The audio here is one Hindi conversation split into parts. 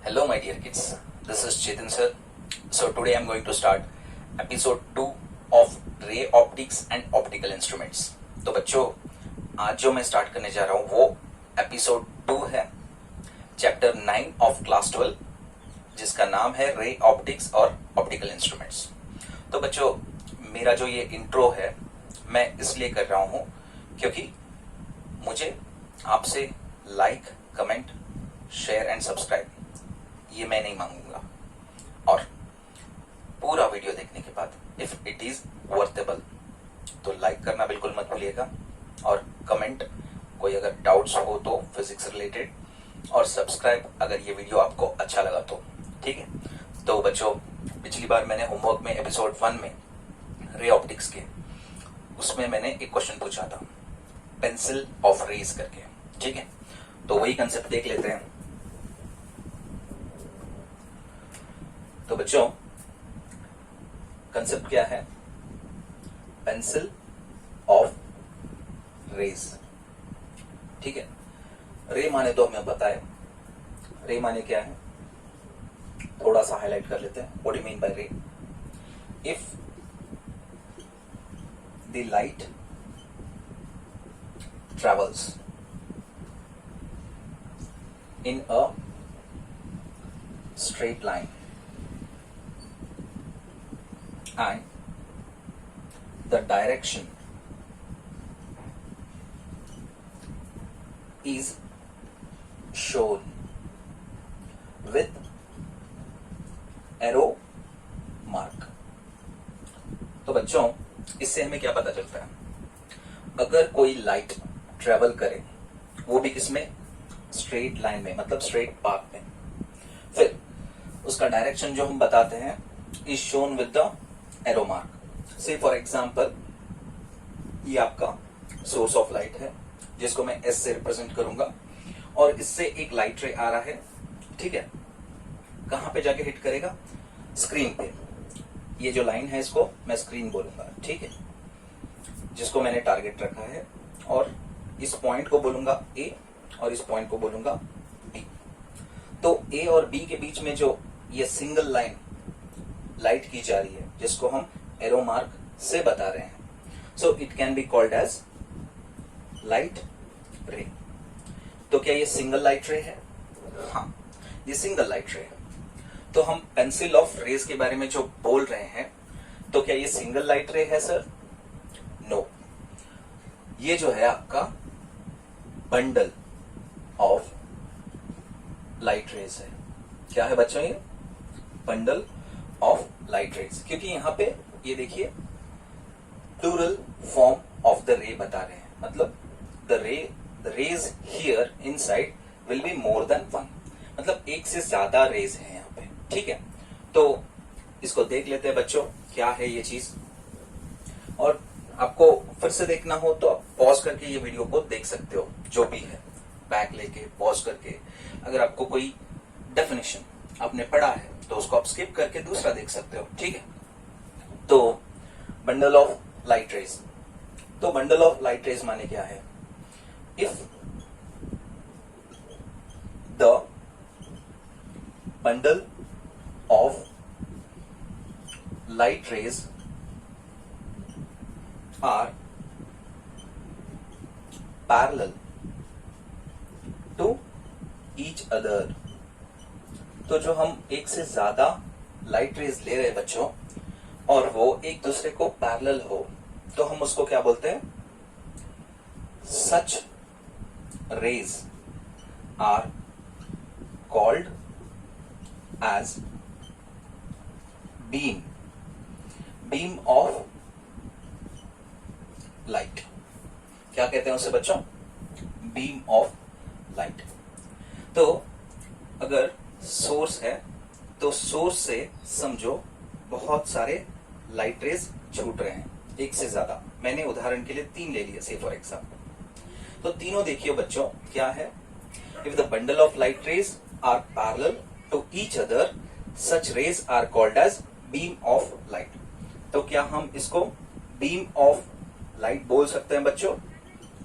Hello, my dear kids. This is Chetan sir. So today I'm going to start episode 2 of ray optics and optical instruments. तो बच्चों, आज जो मैं स्टार्ट करने जा रहा हूँ वो एपिसोड 2 है, चैप्टर 9 ऑफ क्लास 12, जिसका नाम है रे ऑप्टिक्स और ऑप्टिकल इंस्ट्रूमेंट्स. तो बच्चों, मेरा जो ये इंट्रो है मैं इसलिए कर रहा हूँ क्योंकि मुझे आपसे like, comment, share and subscribe ये मैं नहीं मांगूंगा, और पूरा वीडियो देखने के बाद इफ इट इज वर्थेबल तो लाइक करना बिल्कुल मत भूलिएगा, और कमेंट कोई अगर डाउट्स हो तो फिजिक्स रिलेटेड, और सब्सक्राइब अगर ये वीडियो आपको अच्छा लगा तो. ठीक है. तो बच्चों, पिछली बार मैंने होमवर्क में एपिसोड 1 में रे ऑप्टिक्स के उसमें मैंने एक क्वेश्चन पूछा था, पेंसिल ऑफ रेज करके. ठीक है. तो वही कंसेप्ट देख लेते हैं. तो बच्चों, कंसेप्ट क्या है? Pencil of rays. ठीक है. रे माने तो हमें पता है. रे माने क्या है, थोड़ा सा हाईलाइट कर लेते हैं. What do you mean by ray? If the light travels in a straight line and the direction is shown with arrow mark. तो बच्चों, इससे हमें क्या पता चलता है? अगर कोई लाइट ट्रेवल करे, वो भी किसमें? स्ट्रेट लाइन में, मतलब स्ट्रेट पाथ में, फिर उसका डायरेक्शन जो हम बताते हैं is shown with the arrow mark. से फॉर एग्जांपल, ये आपका सोर्स ऑफ लाइट है जिसको मैं एस से रिप्रेजेंट करूंगा, और इससे एक लाइट रे आ रहा है. ठीक है. कहां पे जाके हिट करेगा? स्क्रीन पे. ये जो लाइन है इसको मैं स्क्रीन बोलूंगा. ठीक है. जिसको मैंने टारगेट रखा है, और इस पॉइंट को बोलूंगा ए और इस पॉइंट को बोलूंगा बी. तो ए और बी के बीच में जो ये सिंगल लाइन लाइट की जा रही है, जिसको हम एरो मार्क से बता रहे हैं, so it can be called as light ray. तो क्या ये सिंगल लाइट रे है? हाँ, ये सिंगल लाइट रे है. तो हम पेंसिल ऑफ रेज के बारे में जो बोल रहे हैं, तो क्या ये सिंगल लाइट रे है सर? नो. ये जो है आपका बंडल ऑफ लाइट रेज है. क्या है बच्चों? ये बंडल ऑफ लाइट रेज. क्योंकि यहां पे ये देखिए प्लूरल फॉर्म ऑफ द रे बता रहे हैं, मतलब the rays here inside will be more than one, मतलब एक से ज्यादा रेज है यहाँ पे. ठीक है. तो इसको देख लेते हैं बच्चों, क्या है ये चीज. और आपको फिर से देखना हो तो आप पॉज करके ये वीडियो को देख सकते हो, जो भी है, बैक लेके पॉज करके. अगर आपको कोई डेफिनेशन आपने पढ़ा है तो उसको आप स्किप करके दूसरा देख सकते हो. ठीक है. तो बंडल ऑफ लाइट रेज. तो बंडल ऑफ लाइट रेज माने क्या है? If the bundle of light raise are parallel to each other. तो जो हम एक से ज्यादा लाइट रेज ले रहे हैं बच्चों, और वो एक दूसरे को पैरेलल हो, तो हम उसको क्या बोलते हैं? Such rays are called as beam of light. क्या कहते हैं उसे बच्चों? Beam of light. तो अगर सोर्स है तो सोर्स से समझो बहुत सारे लाइट रेज छूट रहे हैं, एक से ज्यादा. मैंने उदाहरण के लिए 3 ले लिए, से फॉर एग्जांपल. तो तीनों देखिए बच्चों, क्या है? If the bundle of light rays are parallel to each other, such rays are called as beam of light. तो क्या हम इसको बीम ऑफ लाइट बोल सकते हैं बच्चों?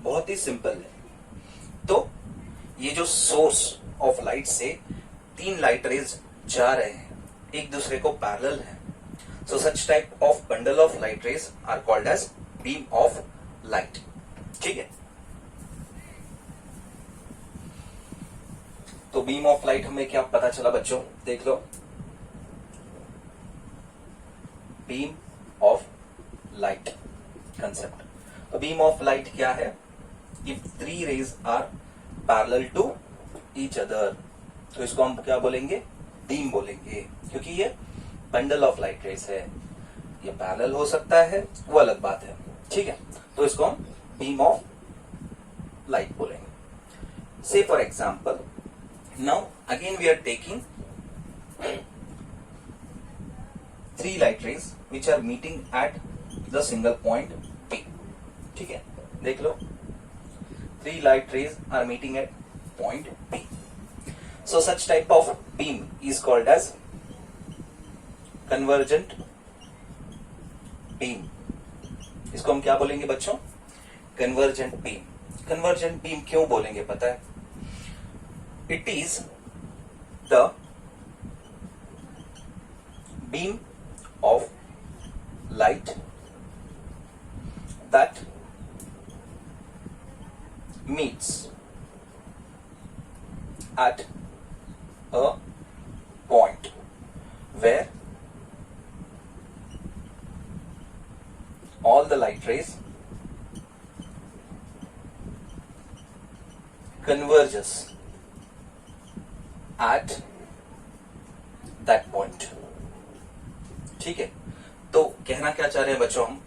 बहुत ही सिंपल है. तो ये जो सोर्स ऑफ लाइट से तीन लाइट रेज जा रहे हैं, एक दूसरे को पैरेलल है, so such type of bundle of light rays are called as beam of light. ठीक है, तो बीम ऑफ लाइट हमें क्या पता चला बच्चों, देख लो, बीम ऑफ लाइट कंसेप्ट। तो बीम ऑफ लाइट क्या है, if three rays are parallel to each other, तो इसको हम क्या बोलेंगे, बीम बोलेंगे, क्योंकि ये बंडल ऑफ लाइट रेज है, ये पैरेलल हो सकता है वो अलग बात है। ठीक है, तो इसको हम बीम ऑफ लाइट बोलेंगे। Say for example, now again we are taking three light rays which are meeting at the single point P. ठीक है, देख लो, three light rays are meeting at point P. So such type of beam is called as convergent beam. इसको हम क्या बोलेंगे बच्चों, convergent beam. Convergent beam क्यों बोलेंगे पता है, it is the beam of light that meets at a point where all the light rays converges at that point. ठीक है, तो कहना क्या चाह रहे हैं बच्चों हम,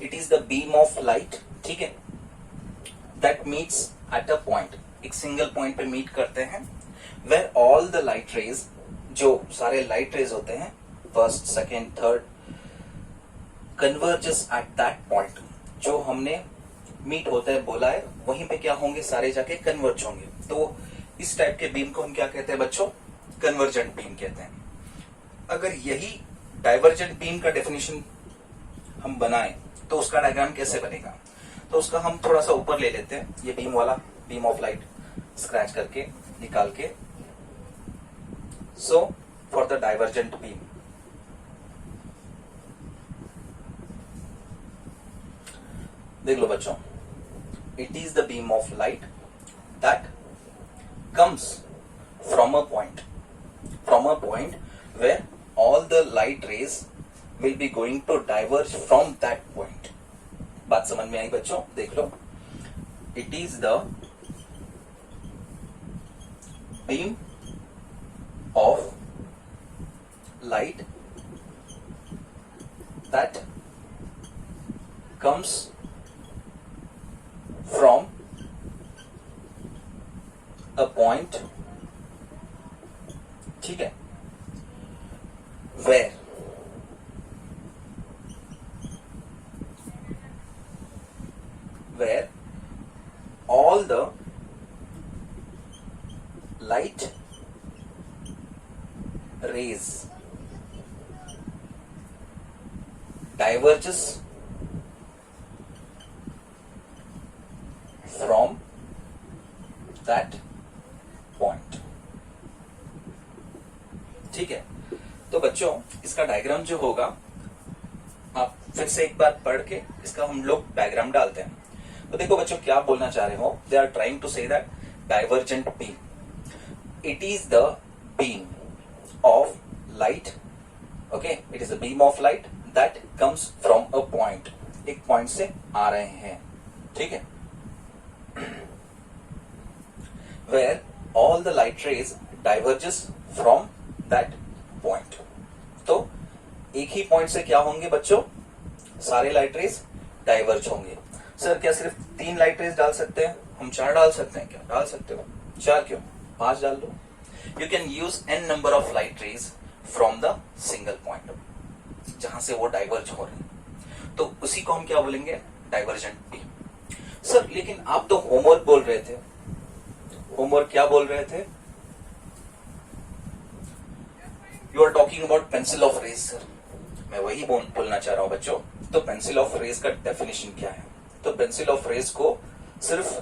it is the beam of light, ठीक है, that meets at a point, एक सिंगल पॉइंट पे मीट करते हैं, where all the light rays, जो सारे लाइट रेज होते हैं, first second third, converges at that point, जो हमने मीट होता है बोला है, वहीं पे क्या होंगे, सारे जाके कन्वर्ज होंगे। तो इस टाइप के बीम को हम क्या कहते हैं बच्चों, कन्वर्जेंट बीम कहते हैं। अगर यही डाइवर्जेंट बीम का डेफिनेशन हम बनाएं तो उसका डायग्राम कैसे बनेगा, तो उसका हम थोड़ा सा ऊपर ले लेते हैं, ये बीम वाला, बीम ऑफ लाइट स्क्रैच करके निकाल के। So for the divergent beam, देख लो बच्चों, it is the beam of light that comes from a point where all the light rays will be going to diverge from that point. बात समझ में आई बच्चों, देख लो, it is the beam of light that comes from a point, ठीक है, where all the light rays diverges from that point. ठीक है, तो बच्चों इसका डायग्राम जो होगा, आप फिर से एक बार पढ़ के इसका हम लोग डायग्राम डालते हैं। तो देखो बच्चों क्या बोलना चाह रहे हो, they are trying to say that divergent beam, it is the beam of light, okay, it is the beam of light that comes from a point, एक पॉइंट से आ रहे हैं, ठीक है, where all the light rays diverges from that point. तो एक ही पॉइंट से क्या होंगे बच्चों, सारे लाइट रेज डाइवर्ज होंगे। सर क्या सिर्फ 3 लाइट रेज डाल सकते हैं, हम 4 डाल सकते हैं क्या, डाल सकते हो, 4 क्यों, 5 डाल दो। You can use n number of light raise from the single point, जहां से वो डाइवर्ज हो रहे हैं, तो उसी को हम क्या बोलेंगे, डाइवर्जेंट बीम। सर लेकिन आप तो होमवर्क बोल रहे थे, होमवर्क क्या बोल रहे थे, you are talking about pencil of rays. Sir मैं वही बोलना चाह रहा हूं बच्चों, तो पेंसिल ऑफ रेज का डेफिनेशन क्या है, तो पेंसिल ऑफ रेज को सिर्फ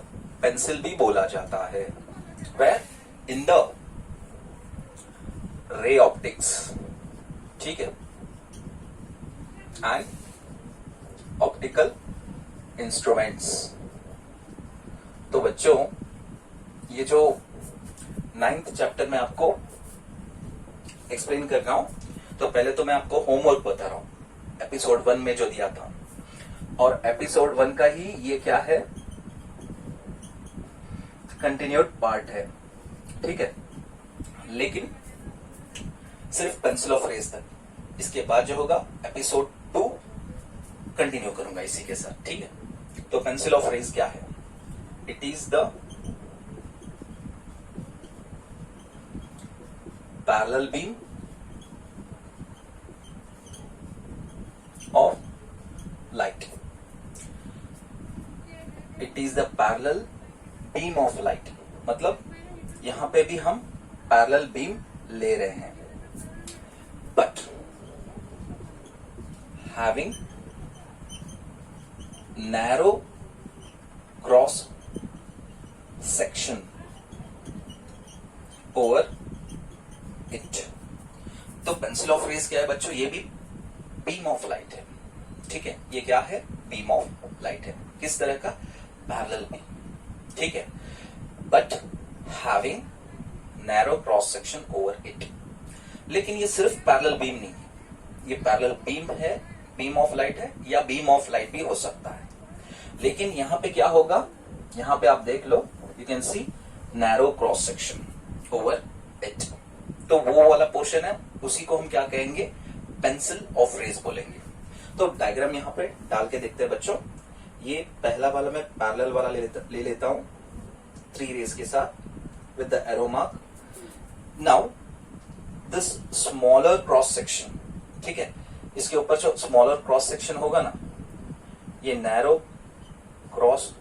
पेंसिल भी बोला जाता है, where in the ray optics, ठीक है, एंड ऑप्टिकल इंस्ट्रूमेंट्स। तो बच्चों ये जो 9th चैप्टर में आपको एक्सप्लेन कर रहा हूं, तो पहले तो मैं आपको होमवर्क बता रहा हूं एपिसोड 1 में जो दिया था, और एपिसोड 1 का ही ये क्या है, कंटिन्यूड पार्ट है, ठीक है। लेकिन सिर्फ पेंसिल ऑफ रेज तक, इसके बाद जो होगा एपिसोड 2 कंटिन्यू करूंगा इसी के साथ, ठीक है। तो पेंसिल ऑफ रेज क्या है? It is the parallel beam of light. It is the parallel beam of light, मतलब यहां पे भी हम पैरेलल बीम ले रहे हैं, but having narrow cross section over it. तो पेंसिल ऑफ रेज क्या है बच्चों? ये भी बीम ऑफ लाइट है, ठीक है। ये क्या है? बीम ऑफ लाइट है। किस तरह का? पैरेलल बीम, ठीक है, but having narrow cross section over it. लेकिन ये सिर्फ पैरेलल बीम नहीं है, ये पैरेलल बीम है, बीम ऑफ लाइट है, या बीम ऑफ लाइट भी हो सकता है। लेकिन यहां पे क्या होगा, यहां पे आप देख लो, you can see narrow cross section over it. तो वो वाला पोर्शन है, उसी को हम क्या कहेंगे? पेंसिल ऑफ रेज बोलेंगे। तो डायग्राम यहां पे डाल के देखते हैं बच्चों। ये पहला वाला मैं पैरेलल वाला ले लेता हूं 3 रेज के साथ with the arrow mark. Now this smaller cross section, ठीक है, इसके ऊपर जो स्मॉलर क्रॉस सेक्शन होगा ना, ये narrow cross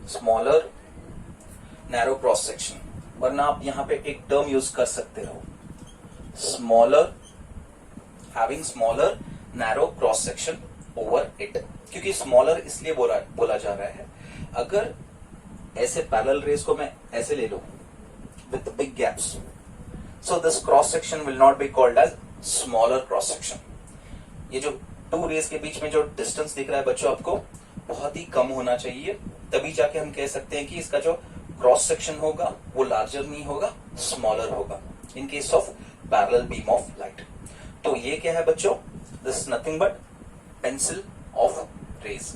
smaller narrow cross section, वरना आप यहां पे एक टर्म यूज कर सकते हो, smaller, having smaller narrow cross section over it. क्योंकि स्मॉलर इसलिए बोला जा रहा है, अगर ऐसे पैरेलल रेज को मैं ऐसे ले लूं with big gaps, so this cross section will not be called as smaller cross section. ये जो 2 रेज के बीच में जो डिस्टेंस दिख रहा है बच्चों आपको, बहुत ही कम होना चाहिए, तभी जाके हम कह सकते हैं कि इसका जो क्रॉस सेक्शन होगा वो लार्जर नहीं होगा, स्मॉलर होगा in case of parallel beam of light. तो ये क्या है बच्चों? This nothing but pencil of rays.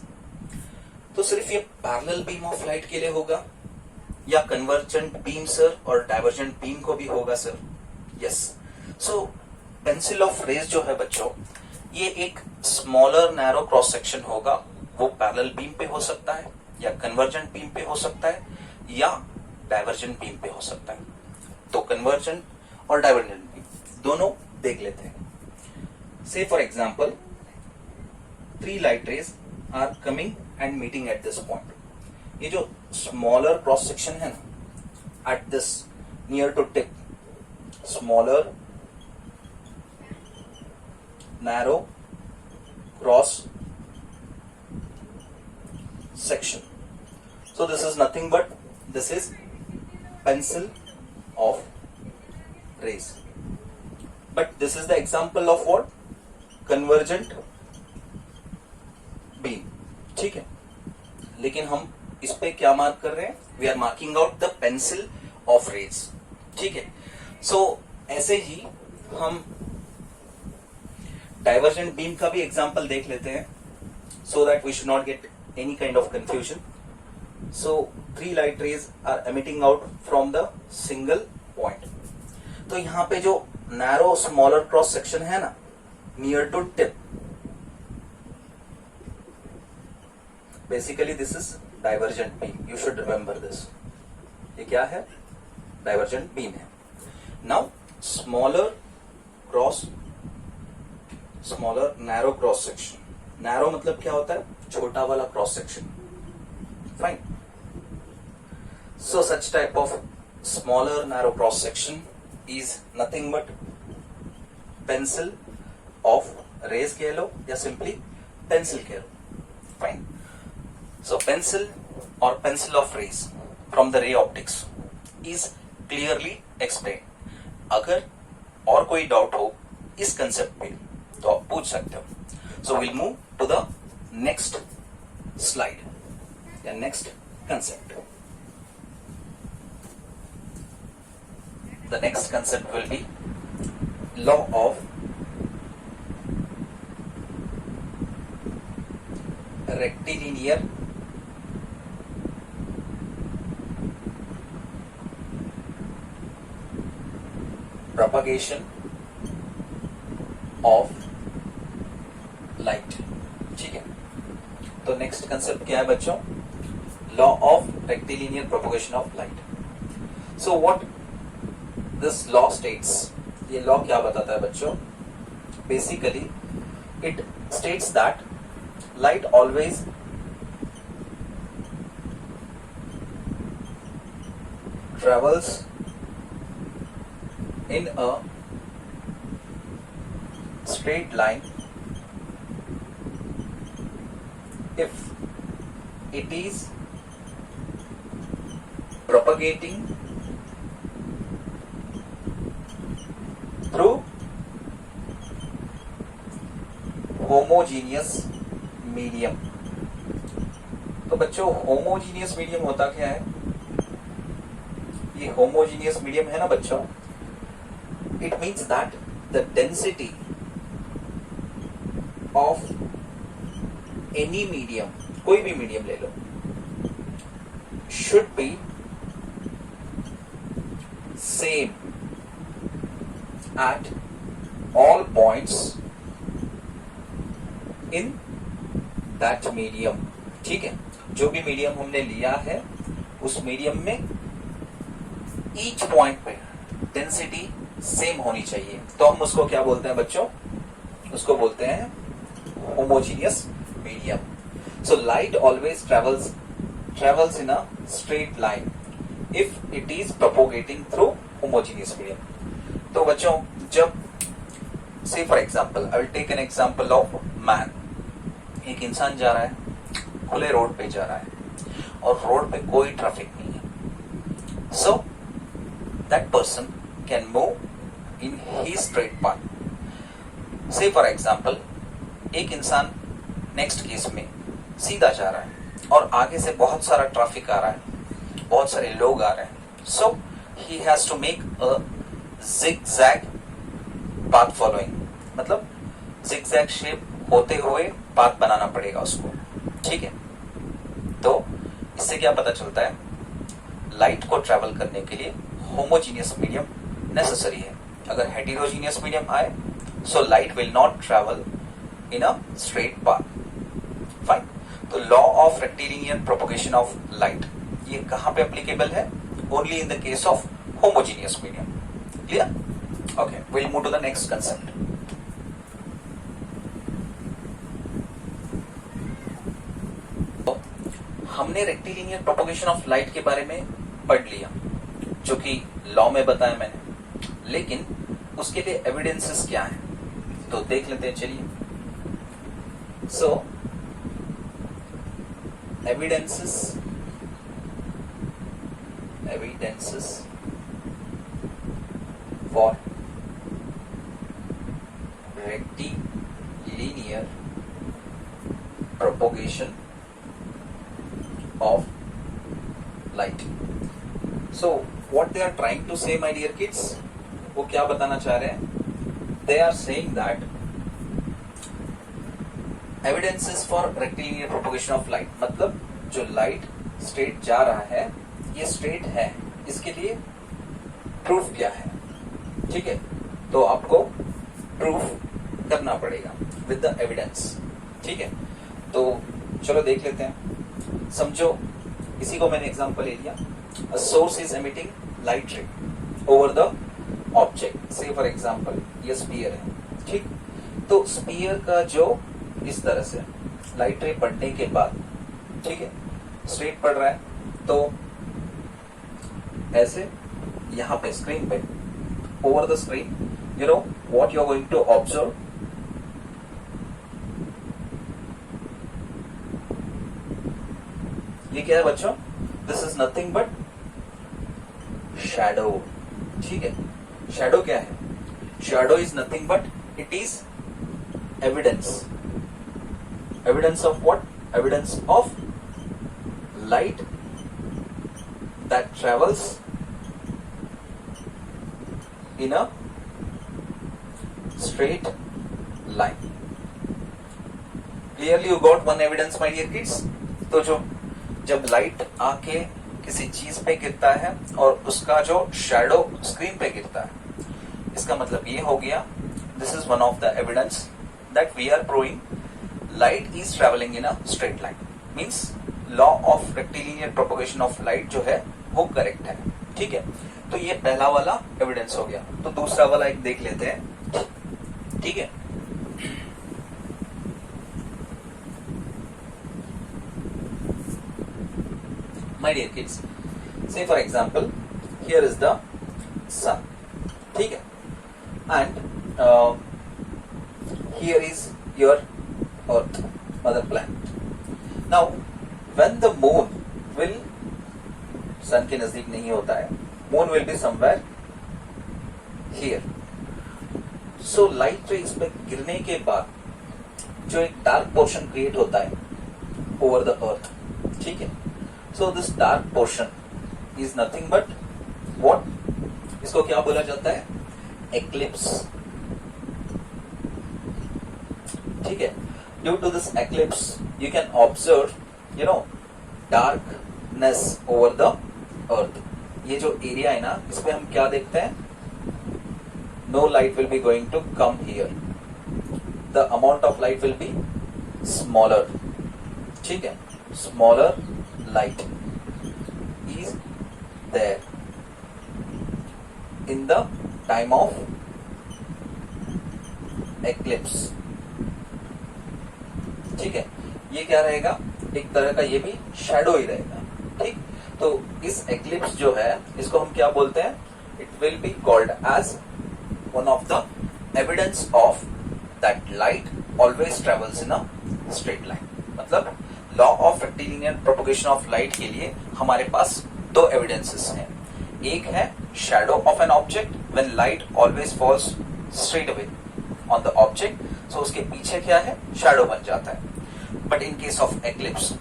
तो सिर्फ ये पैरेलल बीम ऑफ लाइट के लिए होगा, या कन्वर्जेंट बीम सर और डाइवर्जेंट बीम को भी होगा sir? Yes. So pencil of rays जो है बच्चों, ये एक स्मॉलर नैरो क्रॉस सेक्शन होगा, वो पैरेलल बीम पे हो सकता है, या कन्वर्जेंट बीम पे हो सकता है, या डाइवर्जेंट बीम पे हो सकता है। तो कन्वर्जेंट और डाइवर्जेंट बीम दोनों देख लेते हैं। Say for example 3 light rays are coming and meeting at this point. ये जो स्मॉलर क्रॉस सेक्शन है ना, at this near to tip, smaller narrow cross section. So this is nothing but this is pencil of rays. But this is the example of what? Convergent beam. ठीक है, लेकिन हम इस पे क्या मार्क कर रहे हैं? We are marking out the pencil of rays. ठीक है, so ऐसे ही हम डाइवर्जेंट बीम का भी एग्जाम्पल देख लेते हैं, so that we should not get any kind of confusion. So 3 light rays are emitting out from the single point. तो यहां पे जो narrow smaller cross section है ना, near to tip, basically this is divergent beam. You should remember this. ये क्या है? divergent beam है. Now smaller narrow cross section. Narrow मतलब क्या होता है? छोटा वाला cross section, fine. So such type of smaller narrow cross section is nothing but pencil of rays कह लो, या सिंपली पेंसिल कह लो, फाइन। सो पेंसिल और pencil of rays from the ray optics is clearly explained. अगर और कोई डाउट हो इस कंसेप्ट पे तो आप पूछ सकते हो. So we'll move to the next slide, the next concept. The next concept will be law of rectilinear propagation of light. ठीक है, तो नेक्स्ट कंसेप्ट क्या है बच्चों? Law of rectilinear propagation of light. So what this law states, ये लॉ क्या बताता है बच्चों? Basically it states that light always travels in a straight line if it is propagating through homogeneous medium. तो बच्चों होमोजीनियस मीडियम होता क्या है? ये होमोजीनियस मीडियम है ना बच्चों, it means that the density of any medium, कोई भी मीडियम ले लो, should be same at all points in that medium. ठीक है, जो भी मीडियम हमने लिया है उस मीडियम में ईच पॉइंट पे डेंसिटी सेम होनी चाहिए. तो हम उसको क्या बोलते हैं बच्चों? उसको बोलते हैं homogeneous medium. So light always travels in a straight line if it is propagating through homogeneous medium. तो बच्चों जब say for example I will take an example of man. एक इंसान जा रहा है, खुले रोड पे जा रहा है और रोड पे कोई ट्रैफिक नहीं है. So that person can move in he straight path. से फॉर एग्जाम्पल एक इंसान नेक्स्ट केस में सीधा जा रहा है और आगे से बहुत सारा ट्रैफिक आ रहा है, बहुत सारे लोग आ रहे हैं. So he has to make a zigzag path following, मतलब zigzag शेप होते हुए पाथ बनाना पड़ेगा उसको. ठीक है, तो इससे क्या पता चलता है? लाइट को ट्रेवल करने के लिए होमोजीनियस मीडियम नेसेसरी है. अगर हेटेरोजीनियस मीडियम आए so light will not travel in a straight path. Fine. तो law of rectilinear propagation of light ये कहां पे एप्लीकेबल है? Only in the case of homogeneous medium. Clear? Okay, will move to the next concept. हमने रेक्टिलिनियर प्रोपगेशन ऑफ लाइट के बारे में पढ़ लिया, जो कि लॉ में बताया मैंने, लेकिन उसके लिए एविडेंसेस क्या हैं तो देख लेते हैं. चलिए, so evidences for rectilinear propagation of light. So what they are trying to say, my dear kids, वो क्या बताना चाह रहे हैं? They are saying that evidences for rectilinear propagation of light, मतलब जो लाइट स्ट्रेट जा रहा है ये स्ट्रेट है, इसके लिए प्रूफ क्या है? ठीक है, तो आपको प्रूफ करना पड़ेगा विद द एविडेंस. ठीक है, तो चलो देख लेते हैं. समझो, इसी को मैंने एग्जांपल ले लिया. A source is emitting light रे ओवर द ऑब्जेक्ट. से फॉर एग्जांपल ये स्फीयर है. ठीक, तो स्फीयर का जो इस तरह से लाइट रे पड़ने के बाद, ठीक है, स्ट्रेट पड़ रहा है, तो ऐसे यहां पे स्क्रीन पे over the screen, you know what you are going to observe. ये क्या है बच्चों? This is nothing but shadow. ठीक है, शैडो क्या है? Shadow is nothing but it is evidence. Evidence of what? Evidence of light that travels in a straight line. Clearly you got one evidence, my dear kids. तो जो जब लाइट आके किसी चीज पे गिरता है और उसका जो शैडो स्क्रीन पे गिरता है, इसका मतलब ये हो गया, this is one of the evidence that we are proving light is travelling in a straight line. Means law of rectilinear propagation of light जो है वो करेक्ट है। ठीक है, तो ये पहला वाला एविडेंस हो गया। तो दूसरा वाला एक देख लेते हैं। ठीक है, my dear kids, say for example here is the sun, ठीक है, and here is your earth, mother planet. Now when the moon will, sun के नजदीक नहीं होता है, moon will be somewhere here. So light rays पे गिरने के बाद जो एक डार्क पोर्शन क्रिएट होता है over the earth, ठीक है। So this dark portion is nothing but what? इसको क्या बोला जाता है? Eclipse. ठीक है, due to this eclipse you can observe, you know, darkness over the earth. ये जो एरिया है ना, इसमें हम क्या देखते हैं? No light will be going to come here. The amount of light will be smaller. ठीक है, smaller light is there in the time of eclipse. ठीक है, ये क्या रहेगा? एक तरह का ये भी शैडो ही रहेगा। ठीक, तो इस eclipse जो है इसको हम क्या बोलते हैं? It will be called as one of the evidence of that light always travels in a straight line. मतलब law of rectilinear propagation of light के लिए हमारे पास दो एविडेंसेस हैं। एक है shadow of an object when light always falls straight away on the object, so उसके पीछे क्या है? शैडो बन जाता है। But in case of eclipse,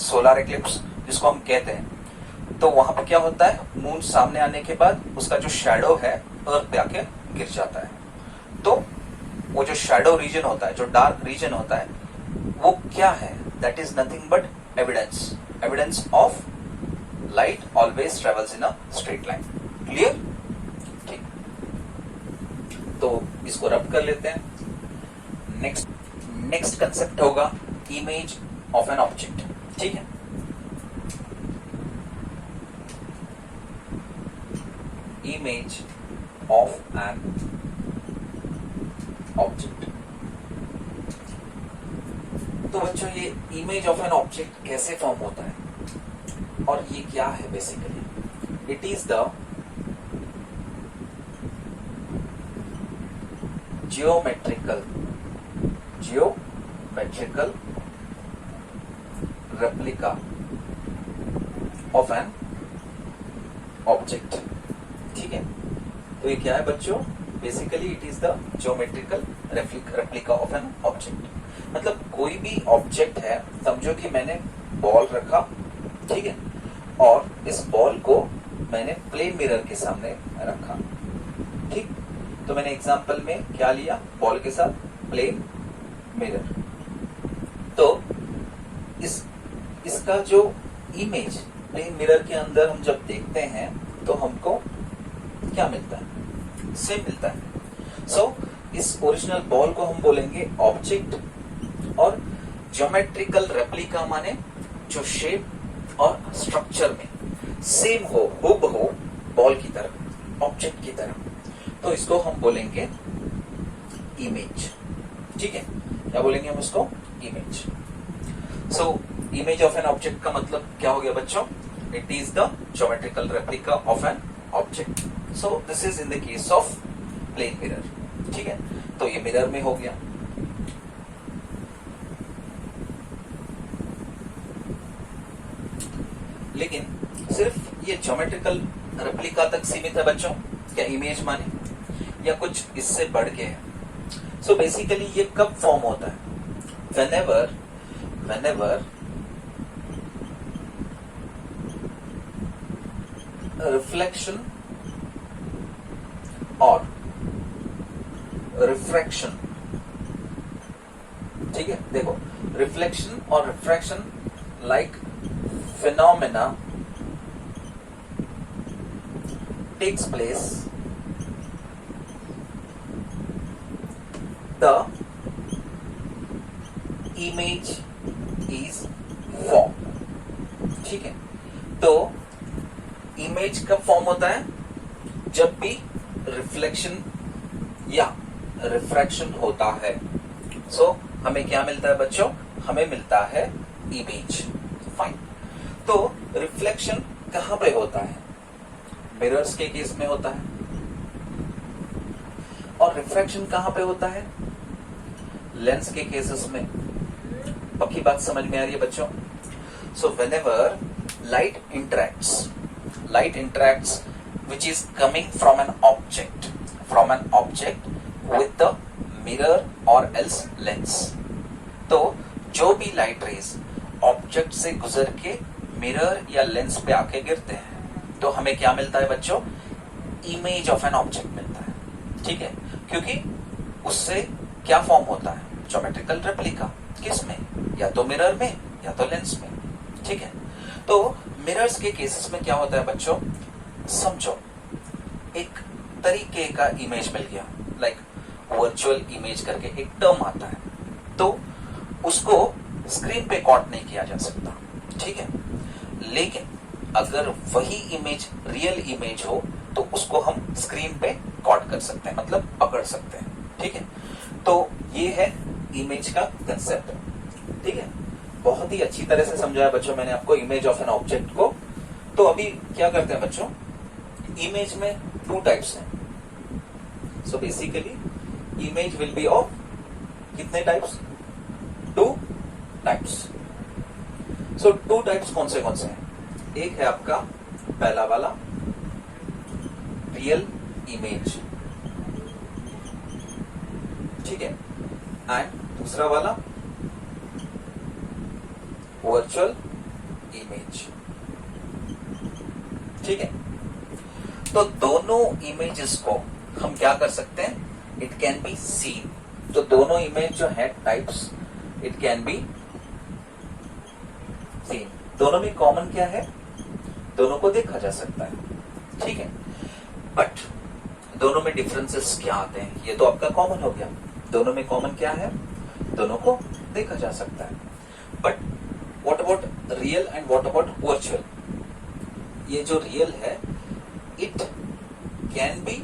solar eclipse जिसको हम कहते हैं, तो वहां पर क्या होता है? मून सामने आने के बाद उसका जो शैडो है अर्थ पे आके गिर जाता है। तो वो जो शैडो रीजन होता है, जो डार्क रीजन होता है, वो क्या है? That is nothing but evidence. Evidence of light always travels in a straight line. Clear? ठीक, तो इसको रब कर लेते हैं। नेक्स्ट कंसेप्ट होगा इमेज ऑफ एन ऑब्जेक्ट। ठीक है, इमेज ऑफ एन ऑब्जेक्ट। तो बच्चों, ये इमेज ऑफ एन ऑब्जेक्ट कैसे फॉर्म होता है और ये क्या है? Basically it is the geometrical replica of an object. ठीक है, तो ये क्या है बच्चों? Basically it is the geometrical replica of an object. मतलब कोई भी ऑब्जेक्ट है, समझो कि मैंने बॉल रखा, ठीक है, और इस बॉल को मैंने प्लेन मिरर के सामने रखा। ठीक, तो मैंने एग्जांपल में क्या लिया? बॉल के साथ प्लेन मिरर। तो इसका जो इमेज प्लेन मिरर के अंदर हम जब देखते हैं तो हमको क्या मिलता है? सेम मिलता है। सो इस ओरिजिनल बॉल को हम बोलेंगे ऑब्जेक्ट, और ज्योमेट्रिकल रेप्लिका माने जो शेप और स्ट्रक्चर में सेम हो, हूबहू बॉल की तरह, ऑब्जेक्ट की तरह, तो इसको हम बोलेंगे इमेज। ठीक है, क्या बोलेंगे हम उसको? Image. So image of an object का मतलब क्या हो गया बच्चों? It is the geometrical replica of an object. So this is in the case of plane mirror. ठीक है, तो ये मिरर में हो गया। लेकिन सिर्फ ये ज्योमेट्रिकल रेप्लिका तक सीमित है बच्चों, क्या इमेज माने, या कुछ इससे बढ़ के है? सो बेसिकली ये कब फॉर्म होता है? whenever reflection और रिफ्रैक्शन, ठीक है, देखो रिफ्लेक्शन और refraction like phenomena takes place, the image is formed, ठीक है। तो इमेज कब फॉर्म होता है? जब भी रिफ्लेक्शन या रिफ्रैक्शन होता है। सो हमें क्या मिलता है बच्चों? हमें मिलता है इमेज। फाइन। तो रिफ्लेक्शन कहां पे होता है? मिरर्स के केस में होता है। और रिफ्रैक्शन कहां पे होता है? लेंस के केसेस में। पक्की बात समझ में आ रही है बच्चों? So whenever light interacts which is coming from an object with the mirror or else lens। तो जो भी लाइट रेज ऑब्जेक्ट से गुजर के मिरर या लेंस पे आके गिरते हैं तो हमें क्या मिलता है बच्चों? इमेज ऑफ एन ऑब्जेक्ट मिलता है, ठीक है। क्योंकि उससे क्या फॉर्म होता है? Geometrical replica. किस में? या तो मिरर में या तो लेंस में, ठीक है। तो मिरर्स के केसेस में क्या होता है बच्चों? समझो एक तरीके का इमेज मिल गया, लाइक वर्चुअल इमेज करके एक टर्म आता है, तो उसको स्क्रीन पे कॉट नहीं किया जा सकता, ठीक है। लेकिन अगर वही इमेज रियल इमेज हो तो उसको हम स्क्रीन पे कॉट कर सकते हैं, मतलब पकड़ सकते हैं, ठीक है। तो ये है इमेज का कंसेप्ट, ठीक है। बहुत ही अच्छी तरह से समझाया बच्चों मैंने आपको इमेज ऑफ एन ऑब्जेक्ट को। तो अभी क्या करते हैं बच्चों? इमेज में 2 टाइप्स हैं। So basically image will be of कितने टाइप्स? 2 टाइप्स। सो 2 टाइप्स कौन से हैं? एक है आपका पहला वाला रियल इमेज, ठीक है, एंड दूसरा वाला वर्चुअल इमेज, ठीक है। तो दोनों इमेजेस को हम क्या कर सकते हैं? It can be seen. तो दोनों इमेज जो है types, it can be seen. दोनों में कॉमन क्या है? दोनों को देखा जा सकता है, ठीक है। बट दोनों में डिफरेंसेस क्या आते हैं? ये तो आपका कॉमन हो गया। दोनों में कॉमन क्या है? दोनों को देखा जा सकता है। But what about real and what about virtual? ये जो रियल है इट कैन बी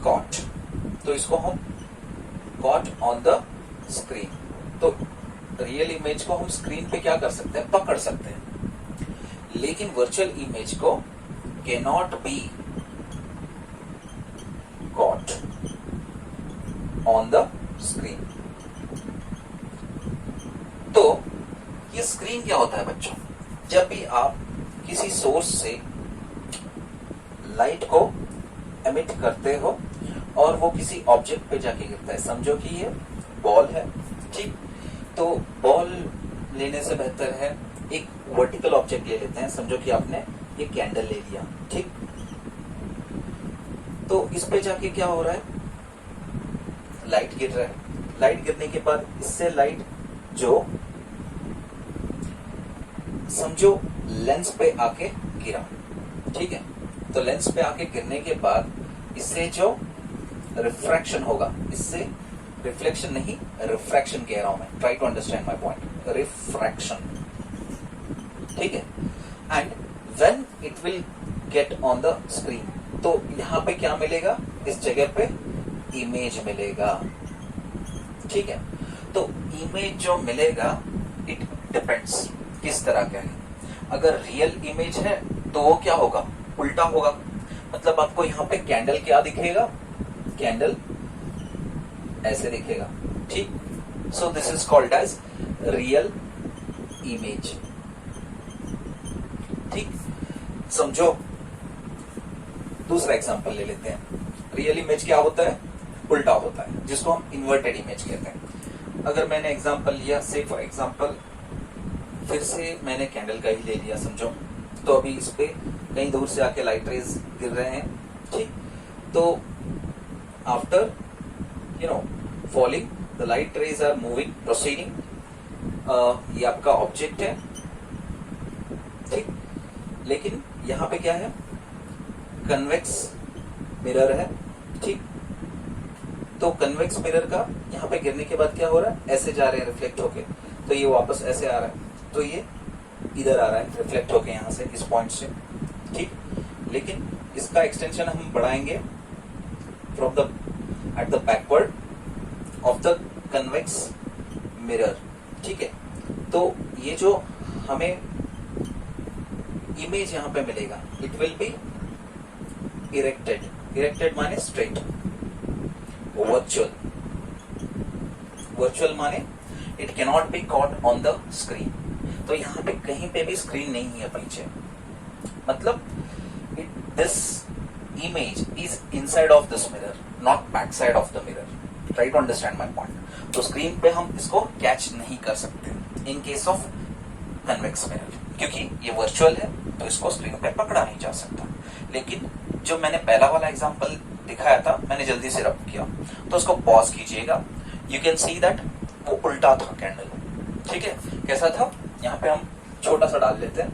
कॉट, तो इसको हम कॉट ऑन द स्क्रीन। तो रियल इमेज को हम स्क्रीन पे क्या कर सकते हैं? पकड़ सकते हैं। लेकिन वर्चुअल इमेज को can not be caught on the screen. तो ये स्क्रीन क्या होता है बच्चों? जब भी आप किसी सोर्स से लाइट को एमिट करते हो और वो किसी ऑब्जेक्ट पे जाके गिरता है, समझो कि ये बॉल है, ठीक। तो बॉल लेने से बेहतर है एक वर्टिकल ऑब्जेक्ट ले लेते हैं। समझो कि आपने एक कैंडल ले लिया, ठीक। तो इस पे जाके क्या हो रहा है? लाइट गिर रहा है। लाइट गिरने के बाद इससे लाइट जो समझो लेंस पे आके गिरा, ठीक है। तो लेंस पे आके गिरने के बाद इससे जो रिफ्रैक्शन होगा, इससे रिफ्लेक्शन नहीं रिफ्रैक्शन कह रहा हूं मैं, try to understand my point, refraction, ठीक है। And when it will get on the screen, तो यहां पे क्या मिलेगा? इस जगह पे इमेज मिलेगा, ठीक है। तो इमेज जो मिलेगा इट डिपेंड्स किस तरह का है। अगर रियल इमेज है तो वो क्या होगा? उल्टा होगा। मतलब आपको यहां पे कैंडल क्या दिखेगा? कैंडल ऐसे दिखेगा, ठीक। So this is called as real image, ठीक। समझो दूसरा एग्जांपल ले लेते हैं। रियल इमेज क्या होता है? उल्टा होता है, जिसको हम इन्वर्टेड इमेज कहते हैं। अगर मैंने एग्जांपल लिया, से फॉर एग्जांपल फिर से मैंने कैंडल का ही ले लिया समझो, तो अभी इस पे कहीं दूर से आके लाइट रेज गिर रहे हैं, ठीक। तो after falling the light rays are moving proceeding, ये आपका ऑब्जेक्ट है, ठीक। लेकिन यहाँ पे क्या है? कन्वेक्स मिरर है, ठीक। तो कन्वेक्स मिरर का यहाँ पे गिरने के बाद क्या हो रहा है? ऐसे जा रहे हैं रिफ्लेक्ट होके, तो ये वापस ऐसे आ रहा है, तो ये इधर आ रहा है रिफ्लेक्ट होके यहाँ से, इस पॉइंट से, ठीक। लेकिन इसका एक्सटेंशन हम बढ़ाएंगे from the at the backward of the convex mirror, ठीक है। तो ये जो हमें इमेज यहाँ पे मिलेगा, it will B erected. Erected माने स्ट्रेट, वर्चुअल। वर्चुअल माने it cannot be caught on the screen. तो यहाँ पे कहीं पे भी स्क्रीन नहीं है पीछे, मतलब this image is inside of this mirror, not back side of the mirror. Try to understand my point. तो स्क्रीन पे हम इसको कैच नहीं कर सकते in case of convex mirror, क्योंकि ये वर्चुअल है, तो इसको स्क्रीन पे पकड़ा नहीं जा सकता। लेकिन जो मैंने पहला वाला एग्जांपल दिखाया था, मैंने जल्दी से रब किया, तो उसको पॉज कीजिएगा। यू कैन सी दैट वो उल्टा था कैंडल, ठीक है। कैसा था? यहाँ पे हम छोटा सा डाल लेते हैं,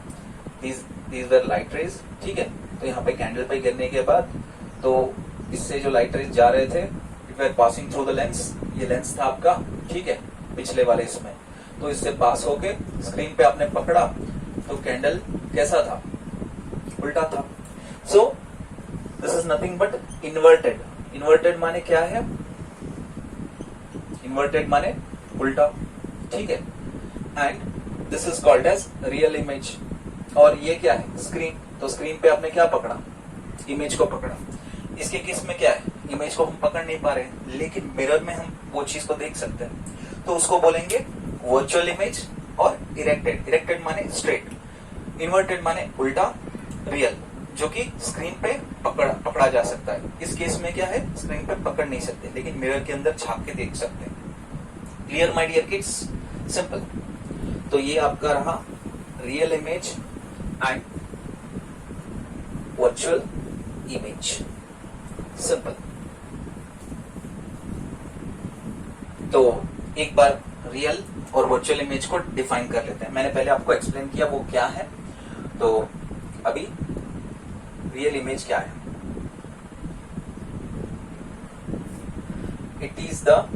these were light rays, ठीक है। तो यहाँ पे कैंडल पे गिरने के बाद तो इससे जो लाइट रेज जा रहे थे, it were passing through the lens. ये लेंस था आपका, ठीक है, पिछले वाले इसमें, तो इससे पास होके स्क्रीन पे आपने पकड़ा, तो कैंडल कैसा था? उल्टा था। So this is nothing but inverted. Inverted माने क्या है? इन्वर्टेड माने उल्टा, ठीक है। And this is called as real image. और ये क्या है? स्क्रीन। तो स्क्रीन पे आपने क्या पकड़ा? इमेज को पकड़ा। इसके केस में क्या है? इमेज को हम पकड़ नहीं पा रहे हैं, लेकिन मिरर में हम वो चीज को देख सकते हैं, तो उसको बोलेंगे वर्चुअल इमेज और इरेक्टेड। इरेक्टेड माने स्ट्रेट, इन्वर्टेड माने उल्टा, रियल जो कि स्क्रीन पे पकड़ा जा सकता है। इस केस में क्या है? स्क्रीन पे पकड़ नहीं सकते, लेकिन मिरर के अंदर झांक के देख सकते हैं। Clear my dear kids? Simple. तो ये आपका रहा real image and virtual image. Simple. तो एक बार रियल और वर्चुअल इमेज को डिफाइन कर लेते हैं। मैंने पहले आपको एक्सप्लेन किया वो क्या है, तो अभी रियल इमेज क्या है? It is the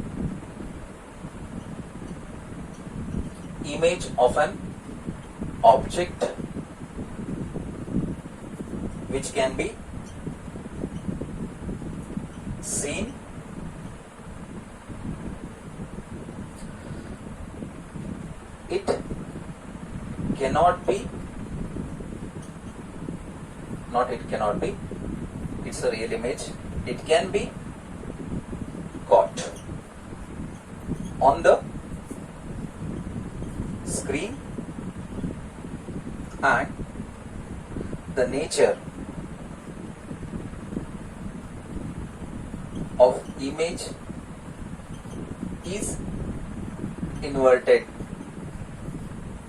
image of an object which can be seen, it cannot be, not it cannot be, it's a real image, it can be caught on the screen, and the nature of image is inverted।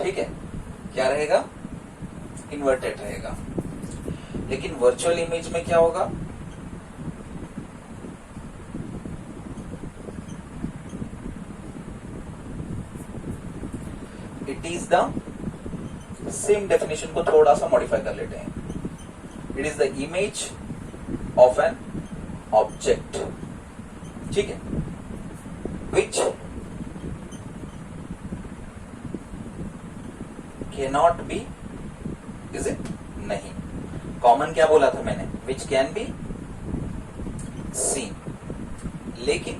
ठीक है, क्या रहेगा? इन्वर्टेड रहेगा। लेकिन वर्चुअल इमेज में क्या होगा? It is the same definition को थोड़ा सा मॉडिफाई कर लेते हैं। It is the image of an object, ठीक है, which cannot be, is it? नहीं। कॉमन क्या बोला था मैंने? विच कैन बी सीन, लेकिन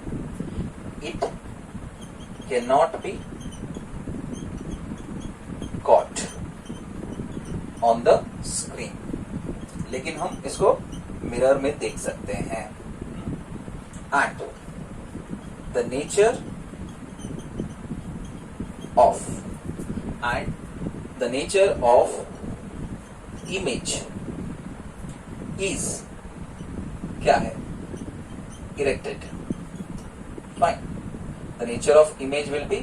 it cannot be caught on the screen, लेकिन हम इसको मिरर में देख सकते हैं। and the nature of image is क्या है, erected. Fine. The nature of image will be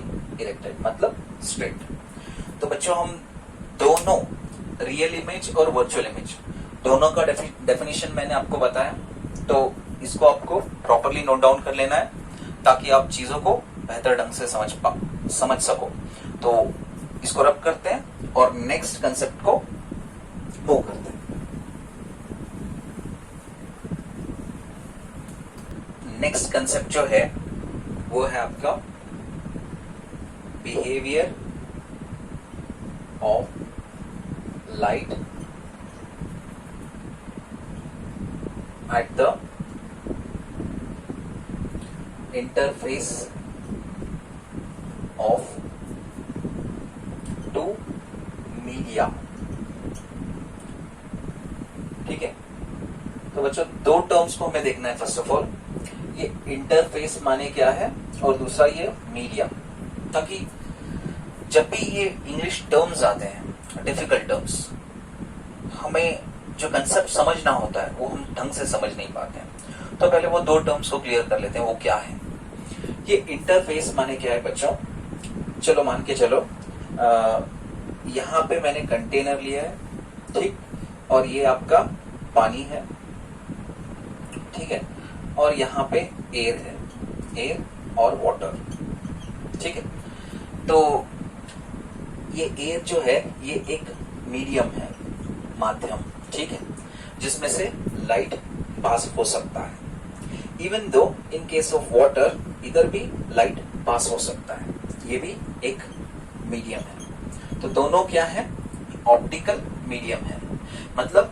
erected, मतलब स्ट्रेट. तो बच्चों हम दोनों रियल इमेज और वर्चुअल इमेज दोनों का डेफिनेशन मैंने आपको बताया, तो इसको आपको प्रॉपरली नोट डाउन कर लेना है ताकि आप चीजों को बेहतर ढंग से समझ सको. तो इसको रब करते हैं और नेक्स्ट कंसेप्ट को मूव करते हैं. नेक्स्ट कंसेप्ट जो है वो है आपका behaviour of light at the interface of two media. ठीक है, तो बच्चों दो टर्म्स को हमें देखना है. फर्स्ट ऑफ ऑल ये इंटरफेस माने क्या है और दूसरा ये मीडिया, ताकि जब भी ये इंग्लिश टर्म्स आते हैं डिफिकल्ट टर्म्स, हमें जो कंसेप्ट समझना होता है वो हम ढंग से समझ नहीं पाते हैं. तो पहले वो दो टर्म्स को क्लियर कर लेते हैं. वो क्या है, ये इंटरफेस माने क्या है बच्चों. चलो मान के चलो यहाँ पे मैंने कंटेनर लिया है, ठीक, और ये आपका पानी है, ठीक है, और यहाँ पे एयर है, एयर और वाटर. ठीक है, तो ये एयर जो है ये एक मीडियम है, माध्यम, ठीक है, जिसमें से लाइट पास हो सकता है. Even though in case of water इधर भी लाइट पास हो सकता है, ये भी एक मीडियम है. तो दोनों क्या है, ऑप्टिकल मीडियम है. मतलब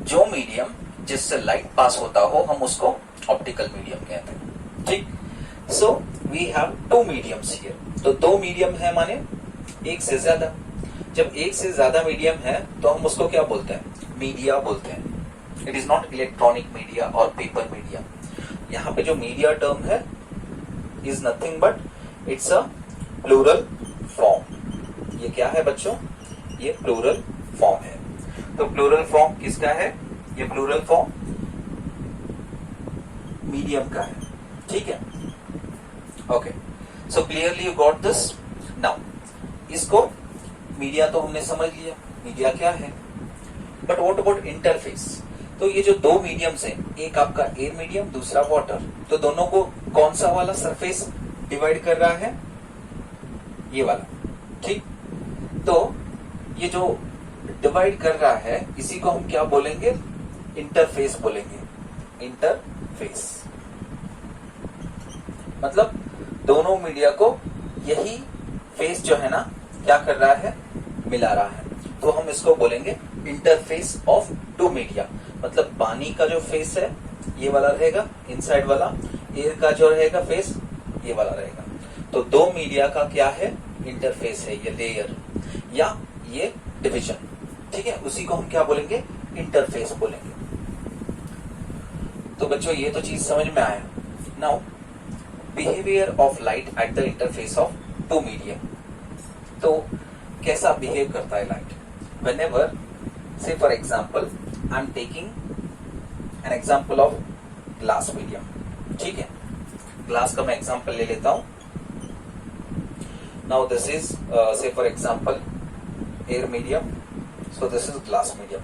जो मीडियम जिससे लाइट पास होता हो हम उसको ऑप्टिकल मीडियम कहते हैं. ठीक, so we have two mediums here. तो दो मीडियम है माने एक से ज्यादा. जब एक से ज्यादा मीडियम है तो हम उसको क्या बोलते हैं, मीडिया बोलते हैं. It is not electronic media और पेपर मीडिया. यहाँ पे जो मीडिया टर्म है is nothing but it's a plural form. ये क्या है बच्चों, ये प्लूरल फॉर्म है. तो प्लूरल फॉर्म किसका है, ये प्लूरल फॉर्म मीडियम का है. ठीक है, okay, so clearly you got this. Now इसको मीडिया तो हमने समझ लिया, मीडिया क्या है, बट व्हाट अबाउट इंटरफेस. तो ये जो दो मीडियम्स हैं, एक आपका एयर मीडियम दूसरा वाटर, तो दोनों को कौन सा वाला सरफेस डिवाइड कर रहा है, ये वाला. ठीक, तो ये जो डिवाइड कर रहा है इसी को हम क्या बोलेंगे, इंटरफेस बोलेंगे. इंटरफेस मतलब दोनों मीडिया को यही फेस जो है ना क्या कर रहा है, मिला रहा है. तो हम इसको बोलेंगे इंटरफेस ऑफ टू मीडिया. मतलब पानी का जो फेस है ये वाला रहेगा इनसाइड वाला, एयर का जो रहेगा फेस ये वाला रहेगा. तो दो मीडिया का क्या है, इंटरफेस है, ये लेयर या ये डिवीजन. ठीक है, उसी को हम क्या बोलेंगे, इंटरफेस बोलेंगे. तो बच्चों ये तो चीज समझ में आया. Now behaviour of light at the interface of two media. तो कैसा बिहेव करता है light, whenever say for example I am taking an example of glass medium. ठीक है, ग्लास का मैं एग्जांपल ले लेता हूं. Now this is say for example air medium, so this is glass medium.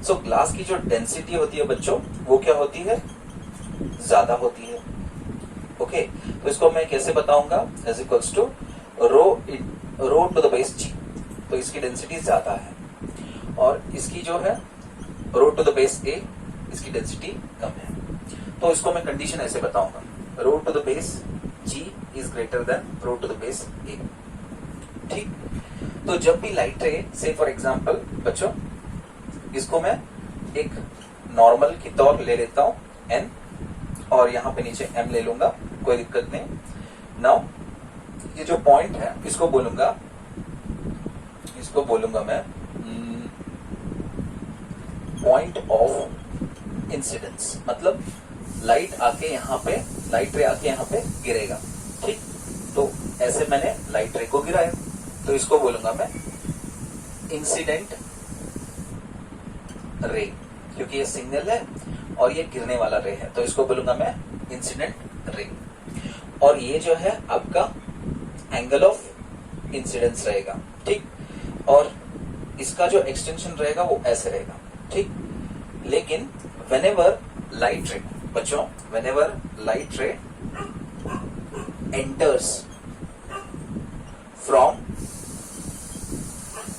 so glass की जो डेंसिटी होती है बच्चों वो क्या होती है, ज्यादा होती है. ओके, तो इसको मैं कैसे बताऊंगा, as equals to rho to the base g. तो इसकी डेंसिटी ज्यादा है और इसकी जो है rho to the base a, इसकी डेंसिटी कम है. तो इसको मैं कंडीशन ऐसे बताऊंगा, rho to the base g is greater than rho to the base a. ठीक, तो जब भी लाइट रे से फॉर एग्जांपल बच्चों इसको मैं एक नॉर्मल की तौर ले लेता हूं n, और यहां पे नीचे m ले लूंगा, कोई दिक्कत नहीं. नाउ ये जो पॉइंट है इसको बोलूंगा मैं पॉइंट ऑफ इंसिडेंस. मतलब लाइट रे आके यहाँ पे गिरेगा. ठीक, तो ऐसे मैंने लाइट रे को गिराया तो इसको बोलूंगा मैं इंसिडेंट रे, क्योंकि ये सिग्नल है और ये गिरने वाला रे है, तो इसको बोलूंगा मैं इंसिडेंट रे। और ये जो है आपका एंगल ऑफ इंसिडेंस रहेगा, ठीक। और इसका जो एक्सटेंशन रहेगा वो ऐसे रहेगा, ठीक। लेकिन व्हेनेवर लाइट रे, बच्चों whenever light ray enters from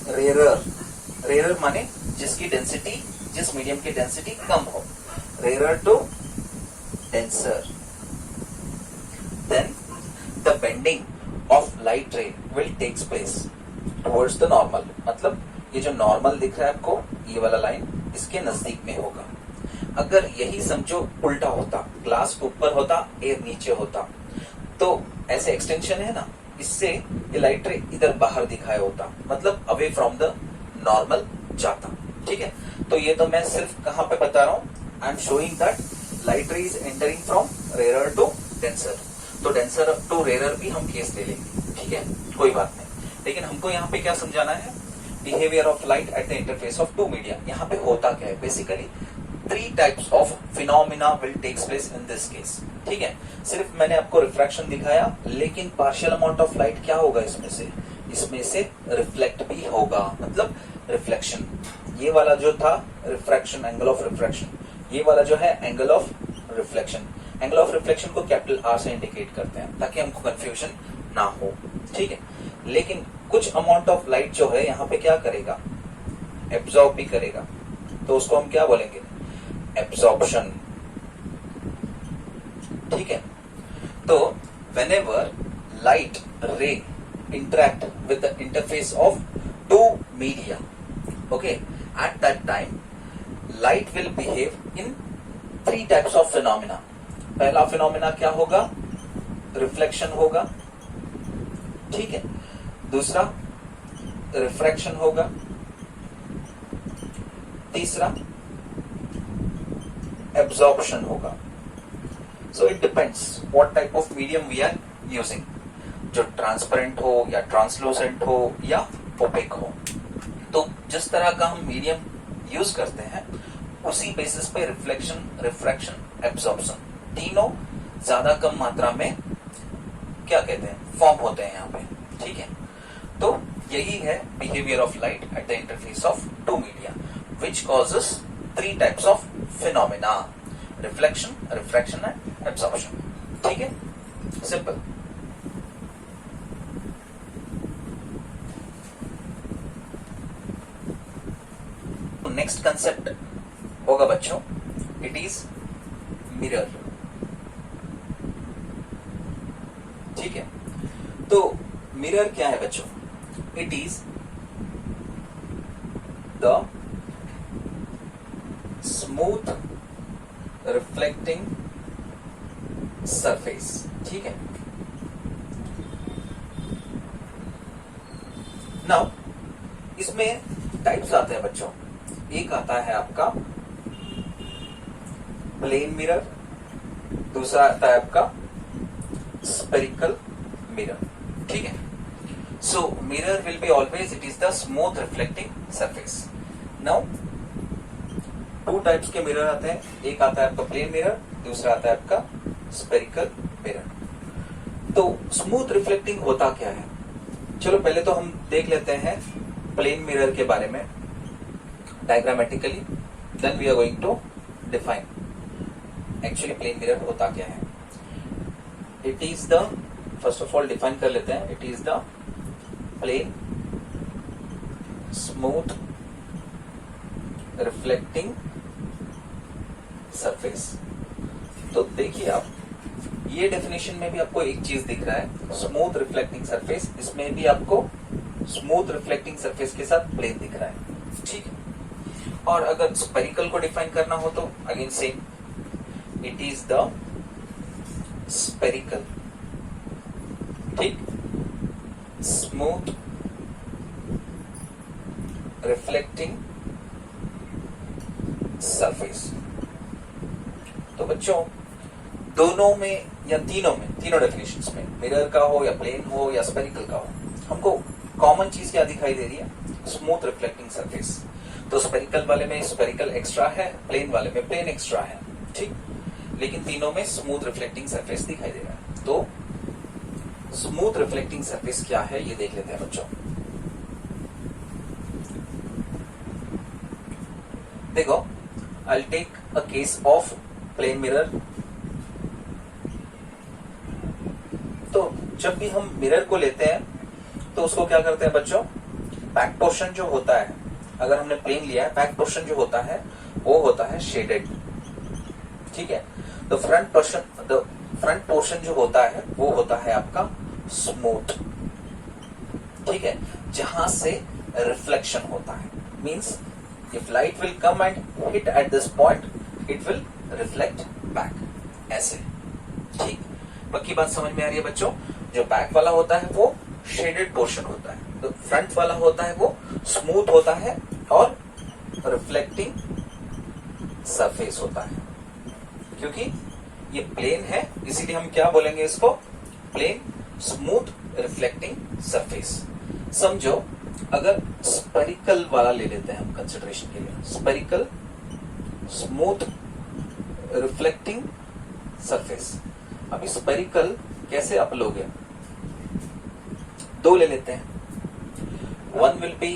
rarer, rarer माने जिसकी डेंसिटी, जिस मीडियम की डेंसिटी कम हो, rarer to denser, then the bending of light ray will takes place towards the normal. मतलब ये जो नॉर्मल दिख रहा है आपको, ये वाला लाइन इसके नजदीक में होगा। अगर यही समझो उल्टा होता, ग्लास ऊपर होता, एयर नीचे होता, तो ऐसे एक्सटेंशन है ना, इससे ये लाइट रे इधर बाहर दिखाया होता, मतलब अवे फ्रॉम द नॉर्मल जाता, ठीक है। तो ये तो मैं सिर्फ कहां पे बता रहा हूं, I am showing that light ray is entering from rarer to denser. तो डेंसर टू रेरर भी हम केस ले लेंगे, ठीक है, कोई बात नहीं। लेकिन हमको यहाँ पे क्या समझाना है, behaviour of light at the interface of two media. यहाँ पे होता क्या है, basically 3 types of phenomena will takes place in this case, ठीक है। सिर्फ मैंने आपको रिफ्रैक्शन दिखाया, लेकिन पार्शियल अमाउंट ऑफ लाइट क्या होगा इसमें से रिफ्लेक्ट भी होगा, मतलब रिफ्लेक्शन। ये वाला जो था रिफ्रैक्शन, एंगल ऑफ रिफ्रैक्शन, ये वाला जो है angle of reflection. Angle of reflection को कैपिटल आर से इंडिकेट करते हैं ताकि हमको कंफ्यूजन ना हो, ठीक है। लेकिन कुछ अमाउंट ऑफ लाइट जो है यहाँ पे क्या करेगा, एब्जॉर्ब भी करेगा, तो उसको हम क्या बोलेंगे, एब्जॉर्प्शन, ठीक है। तो whenever light ray interact with the interface of two media, okay, at that time light will behave in 3 types of phenomena। पहला फिनोमिना क्या होगा, रिफ्लेक्शन होगा, ठीक है। दूसरा रिफ्रैक्शन होगा, तीसरा एब्जॉर्प्शन होगा। So it depends what type of medium we are using, जो ट्रांसपेरेंट हो या ट्रांसलूसेंट हो या ओपेक हो। तो जिस तरह का हम मीडियम यूज करते हैं उसी बेसिस पे रिफ्लेक्शन, रिफ्रैक्शन, एब्जॉर्प्शन तीनों ज्यादा कम मात्रा में क्या कहते हैं, फॉर्म होते हैं यहाँ पे, ठीक है। तो यही है behaviour of light at the interface of two media which causes 3 types of phenomena, reflection, refraction and absorption, ठीक है, सिंपल। नेक्स्ट कंसेप्ट होगा बच्चों, इट इज मिरर, ठीक है। तो मिरर क्या है बच्चों, it is the smooth reflecting surface, ठीक है। नाउ इसमें टाइप्स आते हैं बच्चों, एक आता है आपका प्लेन मिरर, दूसरा आता है आपका स्पेरिकल मिरर, ठीक है। So mirror will be always, it is the smooth reflecting surface. Now 2 types के मिरर आते हैं, एक आता है आपका प्लेन मिरर, दूसरा आता है आपका स्पेरिकल मिरर। तो स्मूथ रिफ्लेक्टिंग होता क्या है, चलो पहले तो हम देख लेते हैं प्लेन मिरर के बारे में diagrammatically, then we are going to define actually plane mirror होता क्या है। It is the, first of all define कर लेते हैं, it is the plane smooth reflecting surface. तो देखिए आप, ये डेफिनेशन में भी आपको एक चीज दिख रहा है, स्मूथ रिफ्लेक्टिंग सरफेस, इसमें भी आपको स्मूथ रिफ्लेक्टिंग सरफेस के साथ प्लेन दिख रहा है, ठीक है। और अगर स्पेरिकल को डिफाइन करना हो तो again same, it is the spherical, ठीक, स्मूथ रिफ्लेक्टिंग सरफेस। तो बच्चों दोनों में या तीनों में, तीनों डेफिनेशंस में, मिरर का हो या प्लेन हो या स्पेरिकल का हो, हमको कॉमन चीज क्या दिखाई दे रही है, स्मूथ रिफ्लेक्टिंग सरफेस। तो स्पेरिकल वाले में स्पेरिकल एक्स्ट्रा है, प्लेन वाले में प्लेन एक्स्ट्रा है, ठीक, लेकिन तीनों में स्मूथ रिफ्लेक्टिंग सरफेस दिखाई दे रहा है। तो स्मूथ रिफ्लेक्टिंग सरफेस क्या है ये देख लेते हैं बच्चों। देखो, I'll take a case of plane mirror। तो जब भी हम मिरर को लेते हैं तो उसको क्या करते हैं बच्चों, बैक पोर्शन जो होता है, अगर हमने प्लेन लिया है, बैक पोर्शन जो होता है वो होता है शेडेड। ठीक है, तो फ्रंट पोर्शन जो होता है वो होता है आपका स्मूथ। ठीक है, जहां से रिफ्लेक्शन होता है, means if light will come and hit at this point it will reflect back, ऐसे। ठीक, बाकी बात समझ में आ रही है बच्चों। जो बैक वाला होता है वो शेडेड पोर्शन होता है, तो फ्रंट वाला होता है वो स्मूथ होता है और रिफ्लेक्टिंग सरफेस होता है। क्योंकि ये प्लेन है इसीलिए हम क्या बोलेंगे इसको, प्लेन स्मूथ रिफ्लेक्टिंग सरफेस। समझो, अगर स्पेरिकल वाला ले लेते हैं हम कंसिडरेशन के लिए, स्पेरिकल स्मूथ रिफ्लेक्टिंग सरफेस। अभी स्पेरिकल कैसे आप लोगे, दो ले लेते हैं, one will be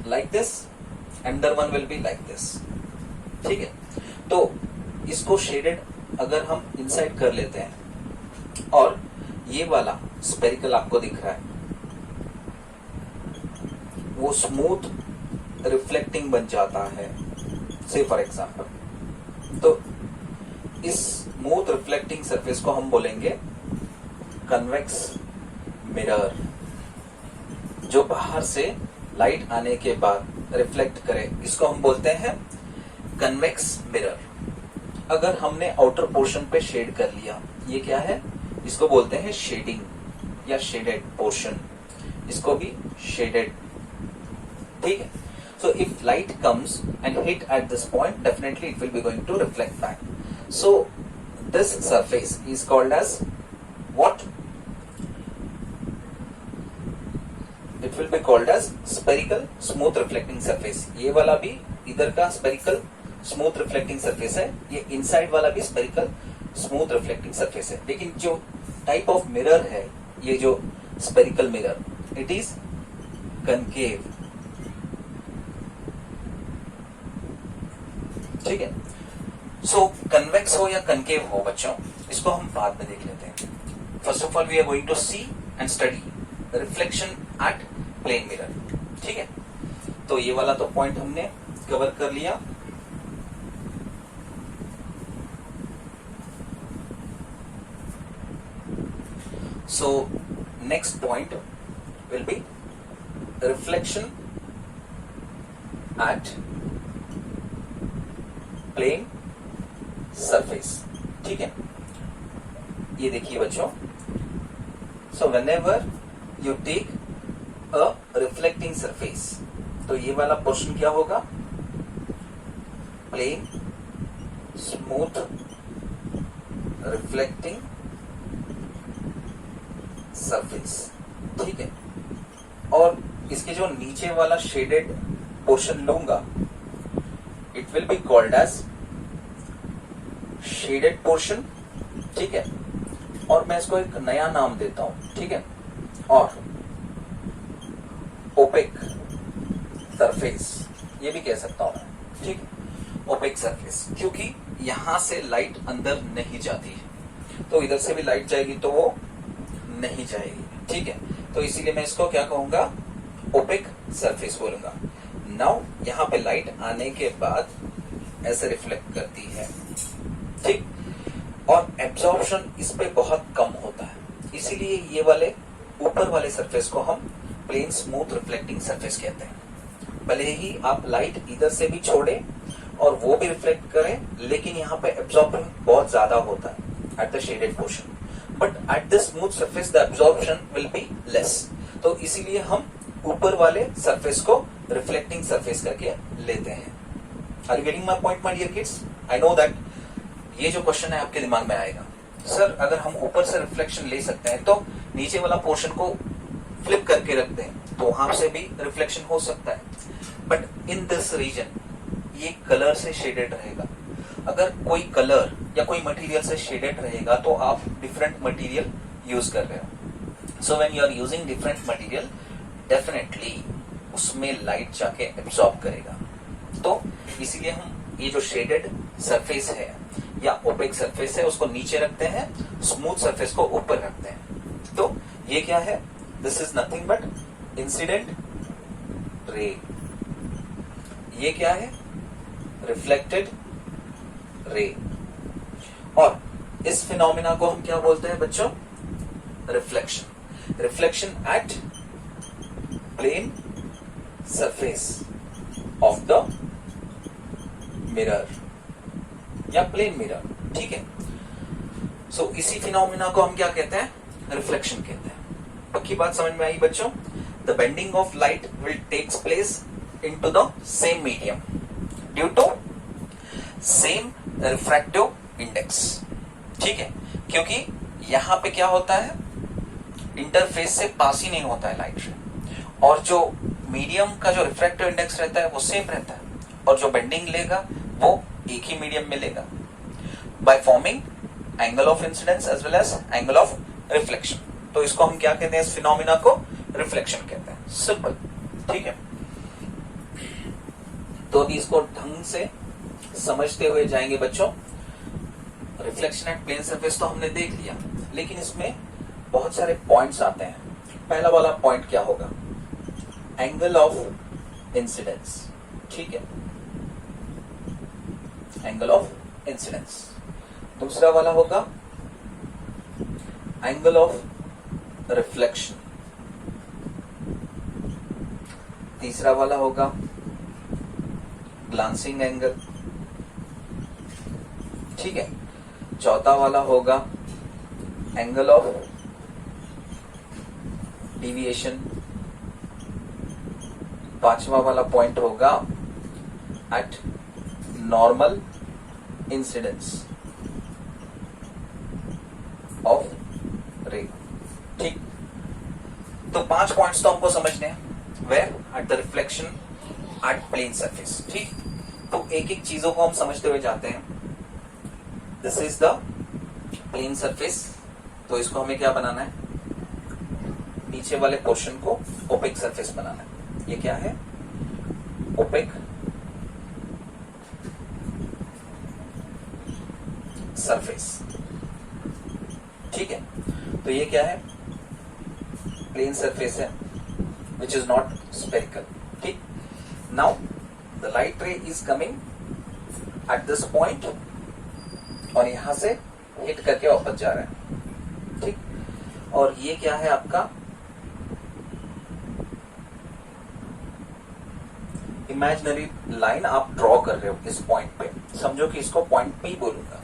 like this and one will be like this. ठीक है, तो इसको शेडेड अगर हम इनसाइड कर लेते हैं और ये वाला स्पेरिकल आपको दिख रहा है वो स्मूथ रिफ्लेक्टिंग बन जाता है, से फॉर एग्जांपल। तो इस स्मूथ रिफ्लेक्टिंग सरफेस को हम बोलेंगे कन्वेक्स मिरर। जो बाहर से लाइट आने के बाद रिफ्लेक्ट करे इसको हम बोलते हैं कन्वेक्स मिरर। अगर हमने आउटर पोर्शन पे शेड कर लिया, ये क्या है, इसको बोलते हैं शेडिंग या शेडेड पोर्शन, इसको भी शेडेड। ठीक है, so if light comes and hit at this point definitely it will be going to reflect back. So this surface is called as what, it will be called as spherical smooth reflecting surface. ये वाला भी इधर का स्पेरिकल स्मूथ रिफ्लेक्टिंग सरफेस है, ये इनसाइड वाला भी स्पेरिकल स्मूथ रिफ्लेक्टिंग सरफेस है। लेकिन जो टाइप ऑफ मिरर है, ये जो spherical mirror, it is concave. ठीक है, सो कन्वेक्स हो या कनकेव हो बच्चों, इसको हम बाद में देख लेते हैं। First of all we are going to see and study reflection at plane mirror. ठीक है, तो ये वाला तो पॉइंट हमने कवर कर लिया। So next point will be reflection at plane surface। ठीक है, ये देखिए बच्चों, so whenever you take a reflecting surface, तो ये वाला पोर्शन क्या होगा, प्लेन स्मूथ रिफ्लेक्टिंग सरफेस। ठीक है, और इसके जो नीचे वाला शेडेड पोर्शन लूंगा it will be called as shaded portion. ठीक है, और मैं इसको एक नया नाम देता हूं। ठीक है, और ओपेक सरफेस ये भी कह सकता हूं मैं। ठीक है, ओपेक सरफेस, क्योंकि यहां से लाइट अंदर नहीं जाती है, तो इधर से भी लाइट जाएगी तो वो नहीं जाएगी। ठीक है, तो इसीलिए मैं इसको क्या कहूंगा, ओपेक सरफेस बोलूंगा। नाउ यहां पे लाइट आने के बाद ऐसे रिफ्लेक्ट करती है। ठीक, और एब्जॉर्प्शन इस पे बहुत कम होता है, इसीलिए ये वाले ऊपर वाले सरफेस को हम प्लेन स्मूथ रिफ्लेक्टिंग सरफेस कहते हैं। भले ही आप लाइट इधर से भी छोड़े और वो भी रिफ्लेक्ट करें, लेकिन यहाँ पे एब्जॉर्प्शन बहुत ज्यादा होता है at the shaded portion, but at the smooth surface the absorption will be less. तो इसीलिए हम ऊपर वाले सरफेस को रिफ्लेक्टिंग सरफेस करके लेते हैं। Are you getting my point my dear kids? I know that ये जो क्वेश्चन है आपके दिमाग में आएगा, सर अगर हम ऊपर से रिफ्लेक्शन ले सकते हैं तो नीचे वाला पोर्शन को फ्लिप करके रखते हैं तो वहां से भी रिफ्लेक्शन हो सकता है, बट इन दिस रीजन ये कलर से शेडेड रहेगा अगर कोई कलर या कोई मटेरियल से शेडेड रहेगा तो आप डिफरेंट मटेरियल यूज कर रहे हो। So when you are using different material, definitely उसमें लाइट जाके एब्सॉर्ब करेगा। तो इसीलिए हम ये जो शेडेड सरफेस है या ओपेक सरफेस है उसको नीचे रखते हैं, स्मूथ सरफेस को ऊपर रखते हैं। तो ये क्या है? This is nothing but incident ray. ये क्या है? Reflected ray. और इस फिनोमिना को हम क्या बोलते हैं बच्चों? Reflection. Reflection at plane surface of the mirror या प्लेन मिरर, ठीक है। सो इसी फिनोमिना को हम क्या कहते हैं? रिफ्लेक्शन कहते हैं। पक्की बात समझ में आई बच्चों? The bending of light will takes place into the same medium due to same refractive index, ठीक है। क्योंकि यहां पे क्या होता है? इंटरफेस से पास ही नहीं होता है लाइट रे, और जो मीडियम का जो रिफ्रैक्टिव इंडेक्स रहता है वो सेम रहता है, और जो बेंडिंग लेगा वो एक ही मीडियम में लेगा, by forming angle of incidence as well as angle of reflection. तो इसको हम क्या कहते हैं? इस फिनोमिना को रिफ्लेक्शन कहते हैं। सिंपल, ठीक है। तो अभी इसको ढंग से समझते हुए जाएंगे बच्चों। रिफ्लेक्शन एट प्लेन सरफेस तो हमने देख लिया, लेकिन इसमें बहुत सारे पॉइंट्स आते हैं। पहला वाला पॉइंट क्या होगा? एंगल ऑफ इंसिडेंस, ठीक है, एंगल ऑफ इंसिडेंस। दूसरा वाला होगा एंगल ऑफ रिफ्लेक्शन। तीसरा वाला होगा ग्लांसिंग एंगल, ठीक है। चौथा वाला होगा एंगल ऑफ डिविएशन। पांचवा वाला पॉइंट होगा एट नॉर्मल इंसिडेंस ऑफ रे, ठीक। तो 5 पॉइंट्स तो हमको समझने हैं। Where? At the reflection at plane surface, ठीक। तो एक एक चीजों को हम समझते हुए जाते हैं। This is the plane surface, तो इसको हमें क्या बनाना है? नीचे वाले पोर्शन को ओपेक सरफेस बनाना है। ये क्या है? ओपेक सरफेस, ठीक है। तो ये क्या है? प्लेन सरफेस है विच इज नॉट स्फेरिकल, ठीक। Now the light ray is coming at this point और यहां से हिट करके वापस जा रहा है, ठीक। और ये क्या है आपका? इमेजिनरी लाइन आप ड्रॉ कर रहे हो इस पॉइंट पे। समझो कि इसको पॉइंट पी बोलूंगा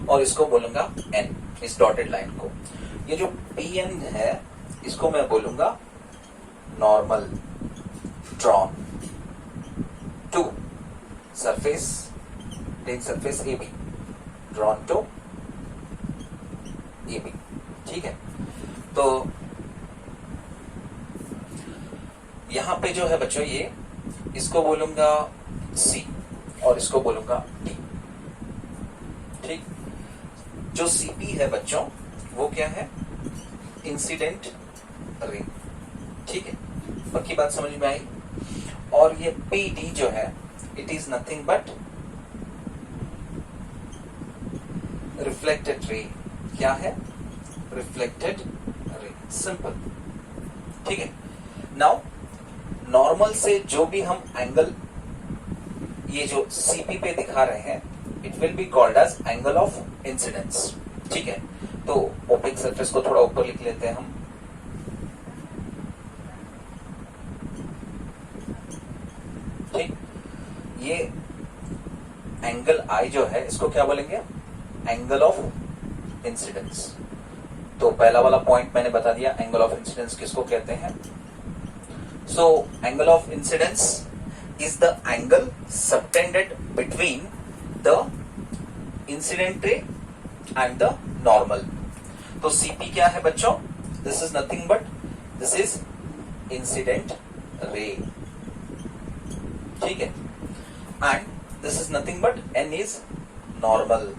और इसको बोलूंगा एन, इस डॉटेड लाइन को। ये जो पी एन है इसको मैं बोलूंगा normal drawn to surface, plane surface A B, drawn to A B, ठीक है। तो यहां पे जो है बच्चों, ये इसको बोलूंगा सी और इसको बोलूंगा डी, ठीक। जो सीपी है बच्चों वो क्या है? इंसिडेंट रे, ठीक है। पक्की बात समझ में आई? और ये पी डी जो है it is nothing but reflected ray. क्या है? रिफ्लेक्टेड रे, सिंपल, ठीक है। नाउ नॉर्मल से जो भी हम एंगल ये जो सीपी पे दिखा रहे हैं, it will be called as angle of incidence, ठीक है। तो ओपेक सरफेस को थोड़ा ऊपर लिख लेते हैं हम, ठीक। ये एंगल आई जो है इसको क्या बोलेंगे? Angle of incidence. तो पहला वाला पॉइंट मैंने बता दिया, एंगल ऑफ इंसिडेंस किसको कहते हैं? So angle of incidence is the angle subtended between the incident ray and the normal. तो सीपी क्या है बच्चों? This is nothing but this is incident ray, ठीक है। And this is nothing but an is normal.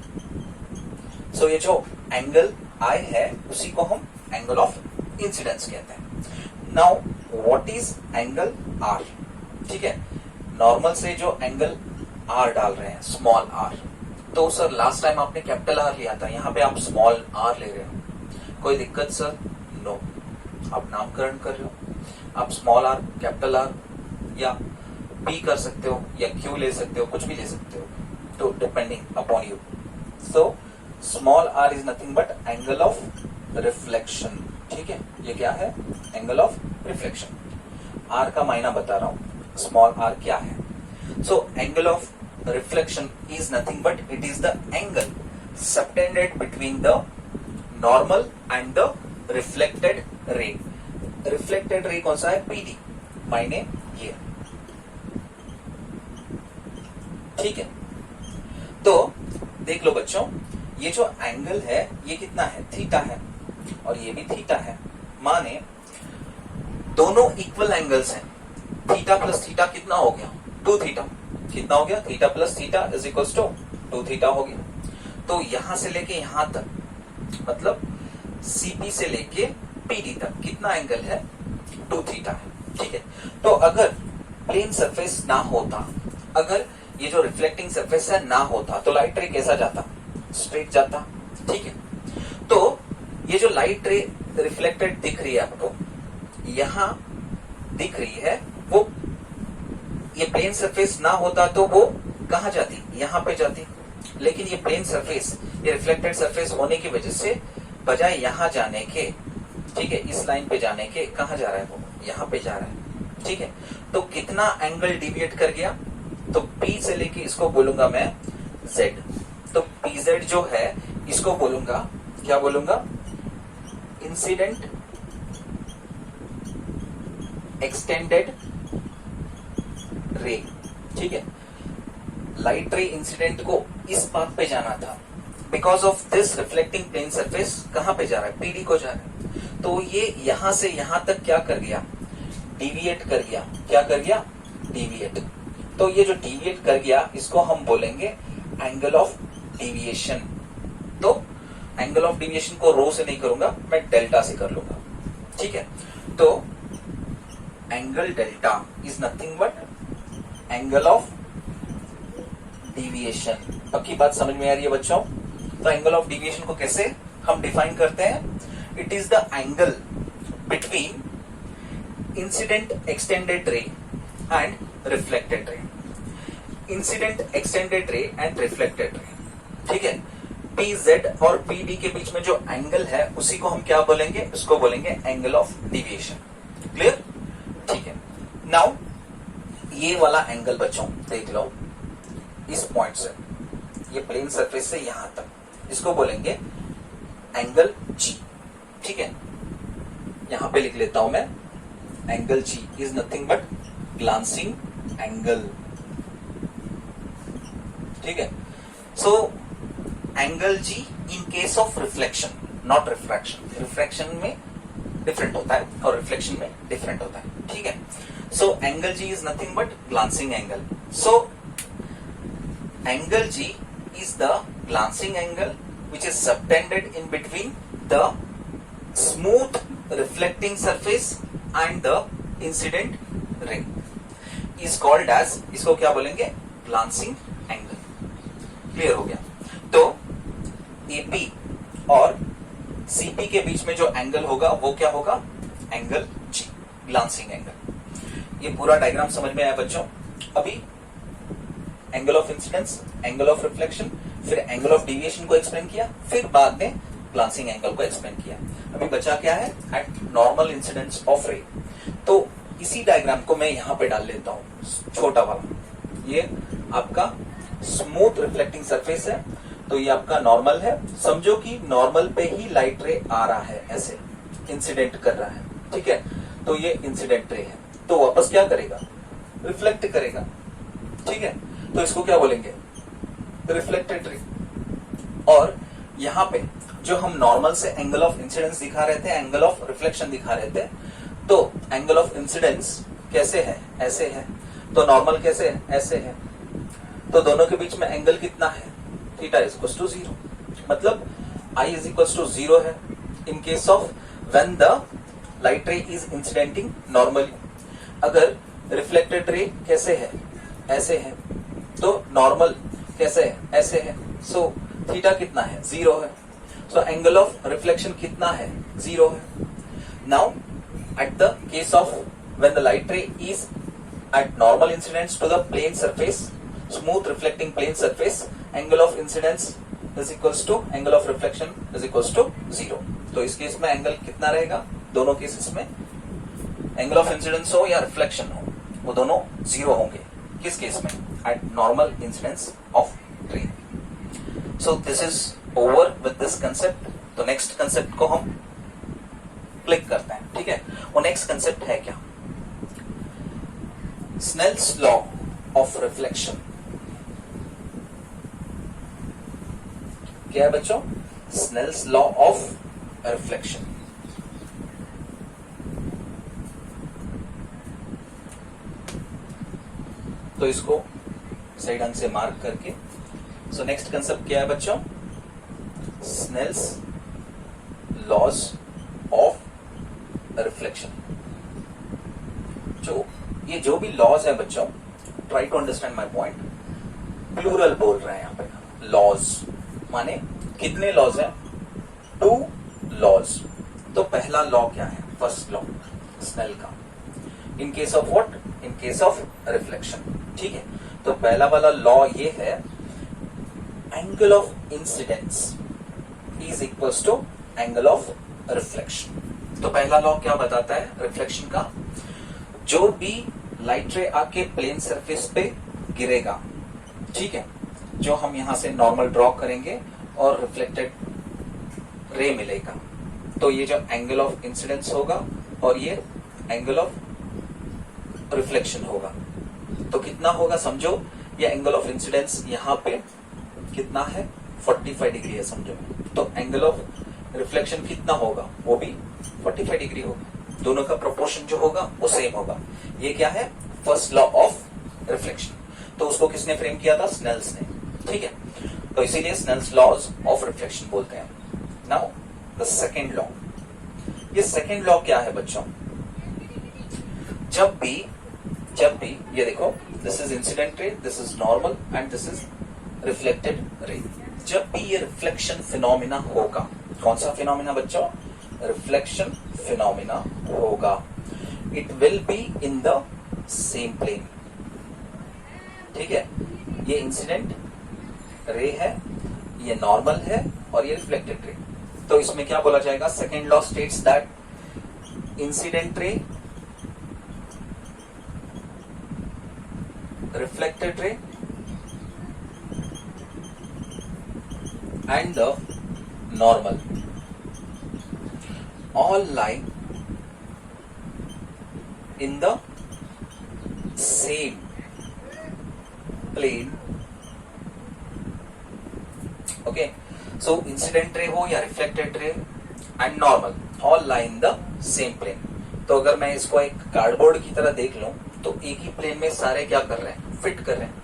So ये जो एंगल आई है उसी को हम एंगल ऑफ इंसिडेंस कहते हैं। Now what is angle R? ठीक है, नॉर्मल से जो एंगल आर डाल रहे हैं, स्मॉल आर, तो सर लास्ट टाइम आपने कैपिटल आर लिया था, यहाँ पे आप स्मॉल आर ले रहे हो, कोई दिक्कत सर? नो, आप नामकरण कर रहे हो, आप स्मॉल आर, कैपिटल आर या पी कर सकते हो या क्यू ले सकते हो, कुछ भी ले सकते हो, तो depending upon you. So small R is nothing but angle of reflection. ठीक है, ये क्या है? Angle of reflection. आर का मायना बता रहा हूं, स्मॉल आर क्या है। सो angle of reflection is nothing but it is the angle subtended between the normal and the reflected ray. Reflected ray कौन सा है? पीडी, मायने ये। ठीक है, तो देख लो बच्चों, ये जो एंगल है ये कितना है? थीटा है, और ये भी थीटा है। माने दोनों इक्वल एंगल्स हैं। थीटा प्लस थीटा कितना हो गया? 2 थीटा। कितना हो गया? Theta plus theta is equals to 2 theta हो गया। तो यहां से लेके यहां तक, मतलब सीपी से लेके पीडी तक कितना एंगल है? 2 थीटा है। ठीक है, तो अगर प्लेन सरफेस ना होता, अगर ये जो रिफ्लेक्टिंग सरफेस है ना होता, तो लाइट रे कैसा जाता? स्ट्रेट जाता। ठीक है, तो ये जो लाइट रे रिफ्लेक्टेड दिख रही है आपको, यहां दिख रही है, वो ये प्लेन सरफेस ना होता तो वो कहां जाती? यहां पे जाती। लेकिन ये प्लेन सरफेस, ये रिफ्लेक्टेड सरफेस होने की वजह से बजाय यहां जाने के, ठीक है, इस लाइन पे जाने के, कहां जा रहा है वो? यहां पे जा रहा है। ठीक है, तो कितना एंगल डिविएट कर गया? तो P से लेके इसको बोलूंगा मैं Z। तो PZ जो है इसको बोलूंगा, क्या बोलूंगा? इंसिडेंट एक्सटेंडेड रे। ठीक है, लाइट रे इंसिडेंट को इस पाथ पे जाना था, because of this reflecting plane surface कहां पे जा रहा है? पीडी को जा रहा है। तो ये यहां से यहां तक क्या कर गया? डिविएट कर गया। क्या कर गया? डिविएट। तो ये जो डिविएट कर गया इसको हम बोलेंगे एंगल ऑफ डिविएशन। तो एंगल ऑफ डिविएशन को रो से नहीं करूंगा, मैं डेल्टा से कर लूंगा। ठीक है, तो angle delta is nothing but angle of deviation. पक्की बात समझ में आ रही है बच्चों? तो एंगल ऑफ डिविएशन को कैसे हम डिफाइन करते हैं? It is the angle between incident extended ray and reflected ray. Incident extended ray and reflected ray. ठीक है, PZ और PD के बीच में जो एंगल है उसी को हम क्या बोलेंगे? उसको बोलेंगे एंगल ऑफ डिविएशन। क्लियर? ठीक है, नाउ ये वाला एंगल बच्चों देख लो, इस पॉइंट से, ये प्लेन सरफेस से यहां तक, इसको बोलेंगे एंगल G। ठीक है, यहां पे लिख लेता हूं मैं, angle G is nothing but glancing angle. ठीक है, so angle G in case of reflection, not refraction. Refraction में डिफरेंट होता है और रिफ्लेक्शन में डिफरेंट होता है। ठीक है, so angle G is nothing but glancing angle. So angle G is the glancing angle which is subtended in between the smooth reflecting surface and the incident ray is called as, इसको क्या बोलेंगे? glancing angle। क्लियर हो गया? तो AP और CP के बीच में जो एंगल होगा वो क्या होगा? Angle G, glancing angle. ये पूरा डायग्राम समझ में आया बच्चों? अभी angle of incidence, angle of reflection, फिर एंगल ऑफ डिविएशन को एक्सप्लेन किया, फिर बाद में ग्लांसिंग एंगल को एक्सप्लेन किया। अभी बचा क्या है? एट नॉर्मल इंसिडेंस ऑफ रे। तो इसी डायग्राम को मैं यहां पे डाल लेता हूं, छोटा वाला। ये आपका स्मूथ रिफ्लेक्टिंग सरफेस है, तो ये आपका नॉर्मल है। समझो कि नॉर्मल पे ही लाइट रे आ रहा है, ऐसे इंसिडेंट कर रहा है। ठीक है, तो ये इंसिडेंट रे है, तो वापस क्या करेगा? रिफ्लेक्ट करेगा। ठीक है, तो इसको क्या बोलेंगे? Reflected ray. और यहां पे जो हम नॉर्मल से एंगल ऑफ इंसिडेंस दिखा रहे थे, एंगल ऑफ रिफ्लेक्शन दिखा रहे थे, तो एंगल ऑफ इंसिडेंस कैसे है? ऐसे है। तो नॉर्मल कैसे है? ऐसे है। तो दोनों के बीच में एंगल कितना है? थीटा इज इक्वल टू 0, मतलब I इज इक्वल टू 0 है in case of when the light ray is incidenting normally. अगर रिफ्लेक्टेड रे कैसे है, ऐसे है, तो नॉर्मल कैसे है, ऐसे है, सो थीटा कितना है, 0 है। सो एंगल ऑफ रिफ्लेक्शन कितना है, 0 है। Now at the case of when the light ray is at normal incidence to the plane surface, smooth reflecting plane surface, angle of incidence is equals to angle of reflection is equals to 0। तो इस केस में एंगल कितना रहेगा, दोनों केसेस में एंगल ऑफ इंसिडेंस हो या रिफ्लेक्शन हो, वो दोनों 0 होंगे। किस केस में, एट नॉर्मल इंसिडेंस ऑफ रे। सो this is over with this concept. तो नेक्स्ट कंसेप्ट को हम क्लिक करते हैं, ठीक है। वो नेक्स्ट कंसेप्ट है क्या, Snell's law of reflection। क्या है बच्चों, Snell's law of reflection। तो इसको सही ढंग से मार्क करके, सो नेक्स्ट कंसेप्ट क्या है बच्चों, Snell's laws of reflection। ये जो भी लॉज है बच्चों, try to understand my point, plural बोल रहे हैं यहाँ पे। लॉज माने कितने लॉज हैं, 2 लॉज। तो पहला लॉ क्या है, फर्स्ट लॉ स्नेल का, in case of what, in case of reflection, ठीक है। तो पहला वाला लॉ ये है, angle of incidence is equals to angle of reflection. तो पहला लॉ क्या बताता है रिफ्लेक्शन का, जो भी लाइट रे आके प्लेन सरफेस पे गिरेगा, ठीक है, जो हम यहां से नॉर्मल ड्रॉ करेंगे और रिफ्लेक्टेड रे मिलेगा, तो ये जो एंगल ऑफ इंसिडेंस होगा और ये एंगल ऑफ रिफ्लेक्शन होगा, तो कितना होगा समझो, ये एंगल ऑफ इंसिडेंस यहाँ पे कितना है, 45 डिग्री है समझो, तो एंगल ऑफ रिफ्लेक्शन कितना होगा, वो भी 45 डिग्री होगा। दोनों का प्रोपोर्शन जो होगा वो सेम होगा। ये क्या है, फर्स्ट लॉ ऑफ रिफ्लेक्शन। तो उसको किसने फ्रेम किया था, स्नेल्स ने, ठीक है। तो इसीलिए स्नेल्स लॉज ऑफ रिफ्लेक्शन बोलते हैं। नाउ द सेकेंड लॉ, ये सेकेंड लॉ क्या है बच्चों, जब भी ये देखो, दिस इज इंसिडेंट रे, this is normal and this is reflected ray. जब भी ये रिफ्लेक्शन फिनोमिना होगा, कौन सा फिनोमिना बच्चों, रिफ्लेक्शन फिनोमिना होगा, it will be in the same plane, ठीक है। ये इंसिडेंट रे है, ये नॉर्मल है और ये रिफ्लेक्टेड रे। तो इसमें क्या बोला जाएगा, second law states that incident ray, reflected ray and the normal all lie in the same plane। okay, so incident ray हो या reflected ray and normal all lie in the same plane। तो अगर मैं इसको एक कार्डबोर्ड की तरह देख लूं, तो एक ही प्लेन में सारे क्या कर रहे हैं, फिट कर रहे हैं।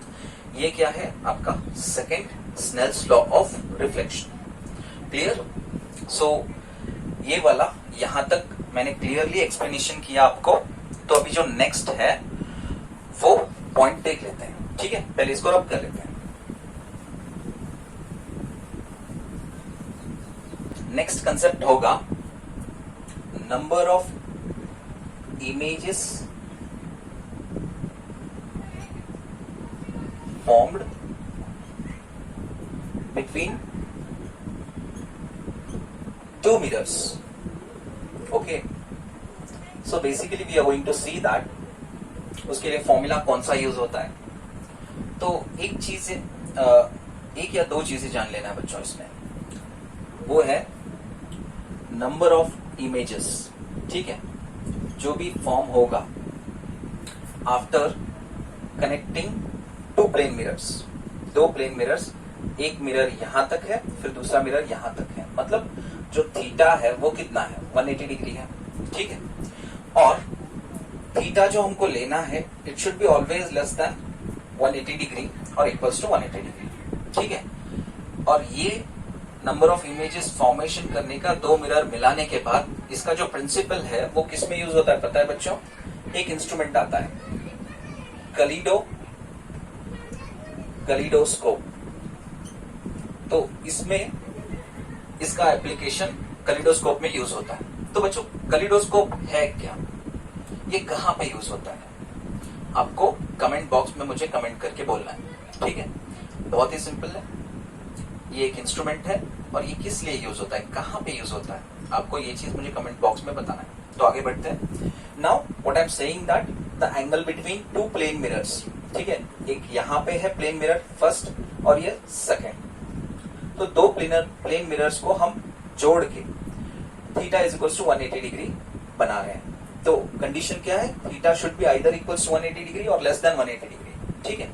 ये क्या है आपका second Snell's law of reflection. Clear. So ये वाला यहां तक मैंने क्लियरली एक्सप्लेनेशन किया आपको। तो अभी जो नेक्स्ट है वो पॉइंट देख लेते हैं, ठीक है। पहले इसको रब कर लेते हैं। नेक्स्ट कंसेप्ट होगा number of images formed between two mirrors। okay, so basically we are going to see that उसके लिए फॉर्मूला कौन सा यूज होता है। तो एक चीज एक या दो चीजें जान लेना है बच्चों इसमें, वो है नंबर ऑफ इमेजेस, ठीक है, जो भी फॉर्म होगा after connecting two plane mirrors. दो प्लेन मिरर्स, एक मिरर यहां तक है, फिर दूसरा मिरर यहां तक है, मतलब जो थीटा है वो कितना है, 180 डिग्री है, ठीक है। और थीटा जो हमको लेना है, it should be always less than 180 degree और इक्वल्स टू 180 डिग्री, ठीक है। और ये नंबर ऑफ इमेजेस फॉर्मेशन करने का दो मिरर मिलाने के बाद इसका जो प्रिंसिपल है वो किस में यूज होता है पता है बच्चों? एक इंस्ट्रूमेंट आता है कलीडोस्कोप। तो इसमें इसका एप्लीकेशन कलीडोस्कोप में यूज होता है। तो बच्चों कलीडोस्कोप है क्या, ये कहां पे यूज होता है? आपको कमेंट बॉक्स में मुझे कमेंट करके बोलना है, ठीक है? बहुत ही सिंपल है, ये एक इंस्ट्रूमेंट है और ये किस लिए यूज होता है, कहां पे यूज होता है, आपको ये चीज मुझे कमेंट बॉक्स में बताना है। तो आगे बढ़ते हैं। Now what I am saying that the angle between two plane mirrors, ठीक है, एक यहाँ पे है प्लेन मिरर फर्स्ट और ये सेकंड। तो दो प्लेन मिरर्स को हम जोड़ के theta is equal to 180 degree बना रहे हैं। तो कंडीशन क्या है? Theta should be either equal to 180 degree और लेस देन 180 डिग्री, ठीक है?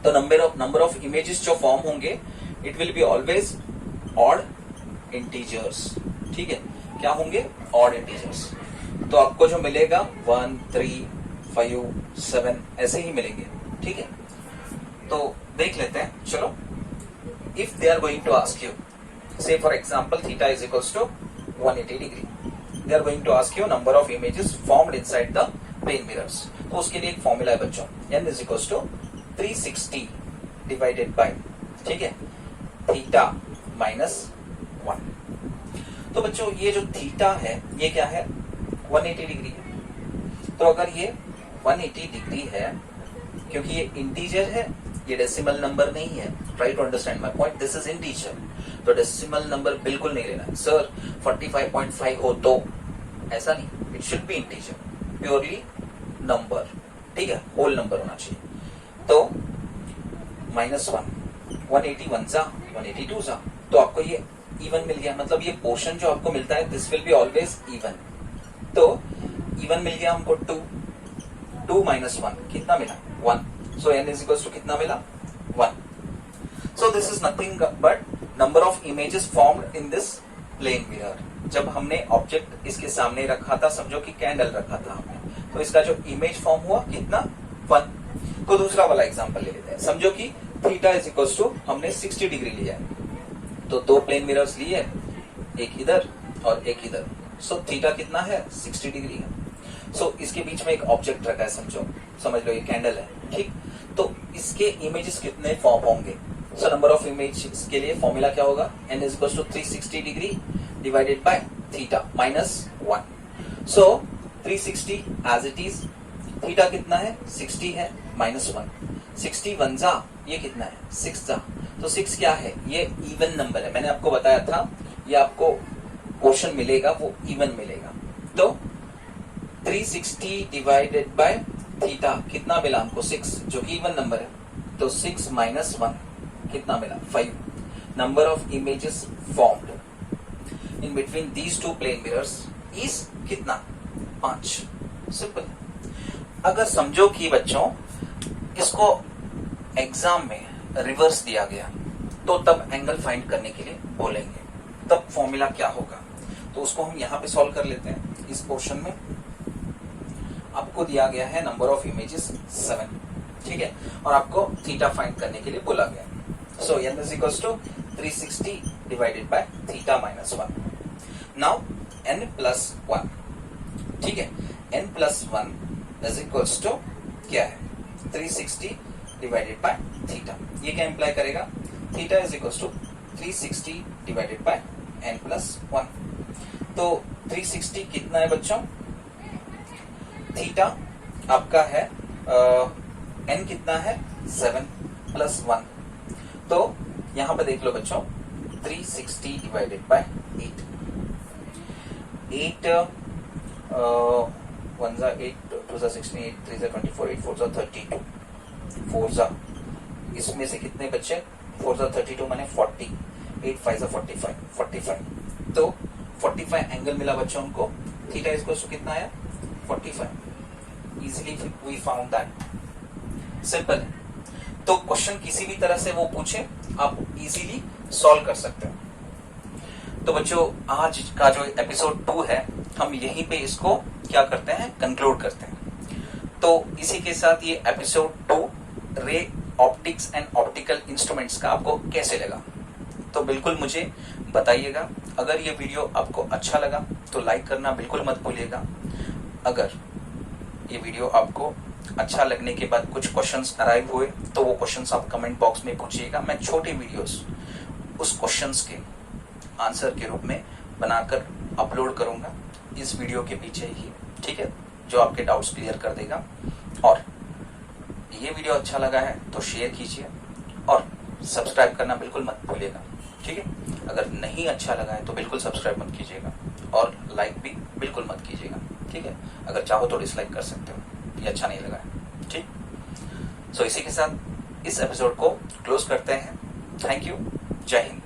तो नंबर ऑफ इमेजेस जो फॉर्म होंगे it will be always odd integers, ठीक है? क्या होंगे? Odd integers. तो आपको जो मिलेगा 1, 3, 5, 7 ऐसे ही मिलेंगे, ठीक है? तो देख लेते हैं, चलो। If they are going to ask you, say for example theta is equals to 180 degree, they are going to ask you number of images formed inside the plane mirrors। तो उसके लिए एक फॉर्मूला है बच्चों, n is equals to 360 divided by, ठीक है, थीटा माइनस 1। तो बच्चों ये जो थीटा है ये क्या है? 180 डिग्री है। तो अगर ये 180 डिग्री है, क्योंकि ये इंटीजर है, ये डेसिमल नंबर नहीं है, try to understand my point, this is integer. तो डेसिमल नंबर बिल्कुल नहीं लेना है। सर 45.5 हो तो ऐसा नहीं, it should be integer, purely number, ठीक है, होल नंबर होना चाहिए। तो -1, 181 जा 182 जा, तो आपको ये इवन मिल गया। मतलब ये पोर्शन जो आपको मिलता है this will be always even. तो इवन मिल गया हमको 2 minus 1 कितना मिला? 1। सो n is equals to कितना मिला? 1। So this is nothing but number of images formed in this plane mirror। जब हमने ऑब्जेक्ट इसके सामने रखा था, समझो कि कैंडल रखा था हमने, तो इसका जो इमेज फॉर्म हुआ कितना? 1। तो दूसरा वाला एग्जांपल ले लेते हैं। समझो कि थीटा इज इक्वल्स टू हमने 60 डिग्री लिया है, तो दो प्लेन मिरर्स लिए, एक इधर और एक इधर। सो थीटा कितना है? 60 डिग्री है। सो इसके बीच में एक ऑब्जेक्ट रखा है, समझ लो ये कैंडल है, ठीक? तो इसके इमेजेस कितने फॉर्म होंगे? सो नंबर ऑफ इमेजेस के लिए फॉर्मूला क्या होगा? n is equal to 360 degree divided by theta minus 1। So 360 as it is, theta कितना है? 60 है, -1। 60 1 जा, ये कितना है? 6 जा। तो 6 क्या है? ये इवन नंबर है। मैंने आपको बताया था ये आपको पोर्शन मिलेगा वो इवन मिलेगा। तो 360 डिवाइडेड बाय थीटा कितना मिला हमको? 6, जो कि इवन नंबर है। तो 6 minus 1 कितना मिला? 5। Number of images formed in between these two plane mirrors is कितना? 5। सिंपल। अगर समझो कि बच्चों इसको एग्जाम में रिवर्स दिया गया, तो तब एंगल फाइंड करने के लिए बोलेंगे, तब फॉर्मूला क्या होगा? तो उसको हम यहां पे सॉल्व कर लेते हैं। इस पोर्शन में आपको दिया गया है नंबर ऑफ इमेजेस 7, ठीक है, और आपको थीटा फाइंड करने के लिए बोला गया। सो n is equals to 360 divided by theta minus 1। Now n plus 1, ठीक है, n plus 1 is equals to क्या है? 360 divided by theta। ये क्या इंप्लाई करेगा? Theta is equals to 360 divided by n plus 1। तो 360 कितना है बच्चों? थीटा आपका है n कितना है? 7 plus 1। तो यहां पे देख लो बच्चों, 360 डिवाइडेड बाय 8, 8 1 जा 8, 2 जा 16, 8 3 जा 24, 8 4 जा 32, 4 जा इसमें से कितने बच्चे? 4 जा 32 माने 40, 8 5 जा 45। तो 45 एंगल मिला बच्चों उनको। थीटा इसको कितना आया? 45। Easily we found that। Simple है। तो क्वेश्चन किसी भी तरह से वो पूछे आप इजीली सॉल्व कर सकते हो। तो बच्चों आज का जो एपिसोड 2 है हम यहीं पे इसको क्या करते हैं? कंक्लूड करते हैं। तो इसी के साथ ये episode 2 ray optics and optical instruments का आपको कैसे लगा तो बिल्कुल मुझे बताइएगा। अगर ये वीडियो आपको अच्छा लगा तो लाइक करना बिल्कुल मत भूलिएगा। अगर ये वीडियो आपको अच्छा लगने के बाद कुछ क्वेश्चंस अराइव हुए तो वो क्वेश्चंस आप कमेंट बॉक्स में पूछिएगा। मैं छोटे वीडियोस उस क्वेश्चंस के आंसर के रूप में बनाकर अपलोड करूंगा इस वीडियो के पीछे ही, ठीक है, जो आपके डाउट्स क्लियर कर देगा। और ये वीडियो अच्छा लगा है तो शेयर कीजिए और सब्सक्राइब करना बिल्कुल मत भूलिएगा, ठीक है। अगर नहीं अच्छा लगा है तो बिल्कुल सब्सक्राइब मत कीजिएगा और लाइक भी बिल्कुल मत कीजिएगा, ठीक है। अगर चाहो तो डिसलाइक कर सकते हो, ये अच्छा नहीं लगा है, ठीक। सो इसी के साथ इस एपिसोड को क्लोज करते हैं। थैंक यू, जय हिंद।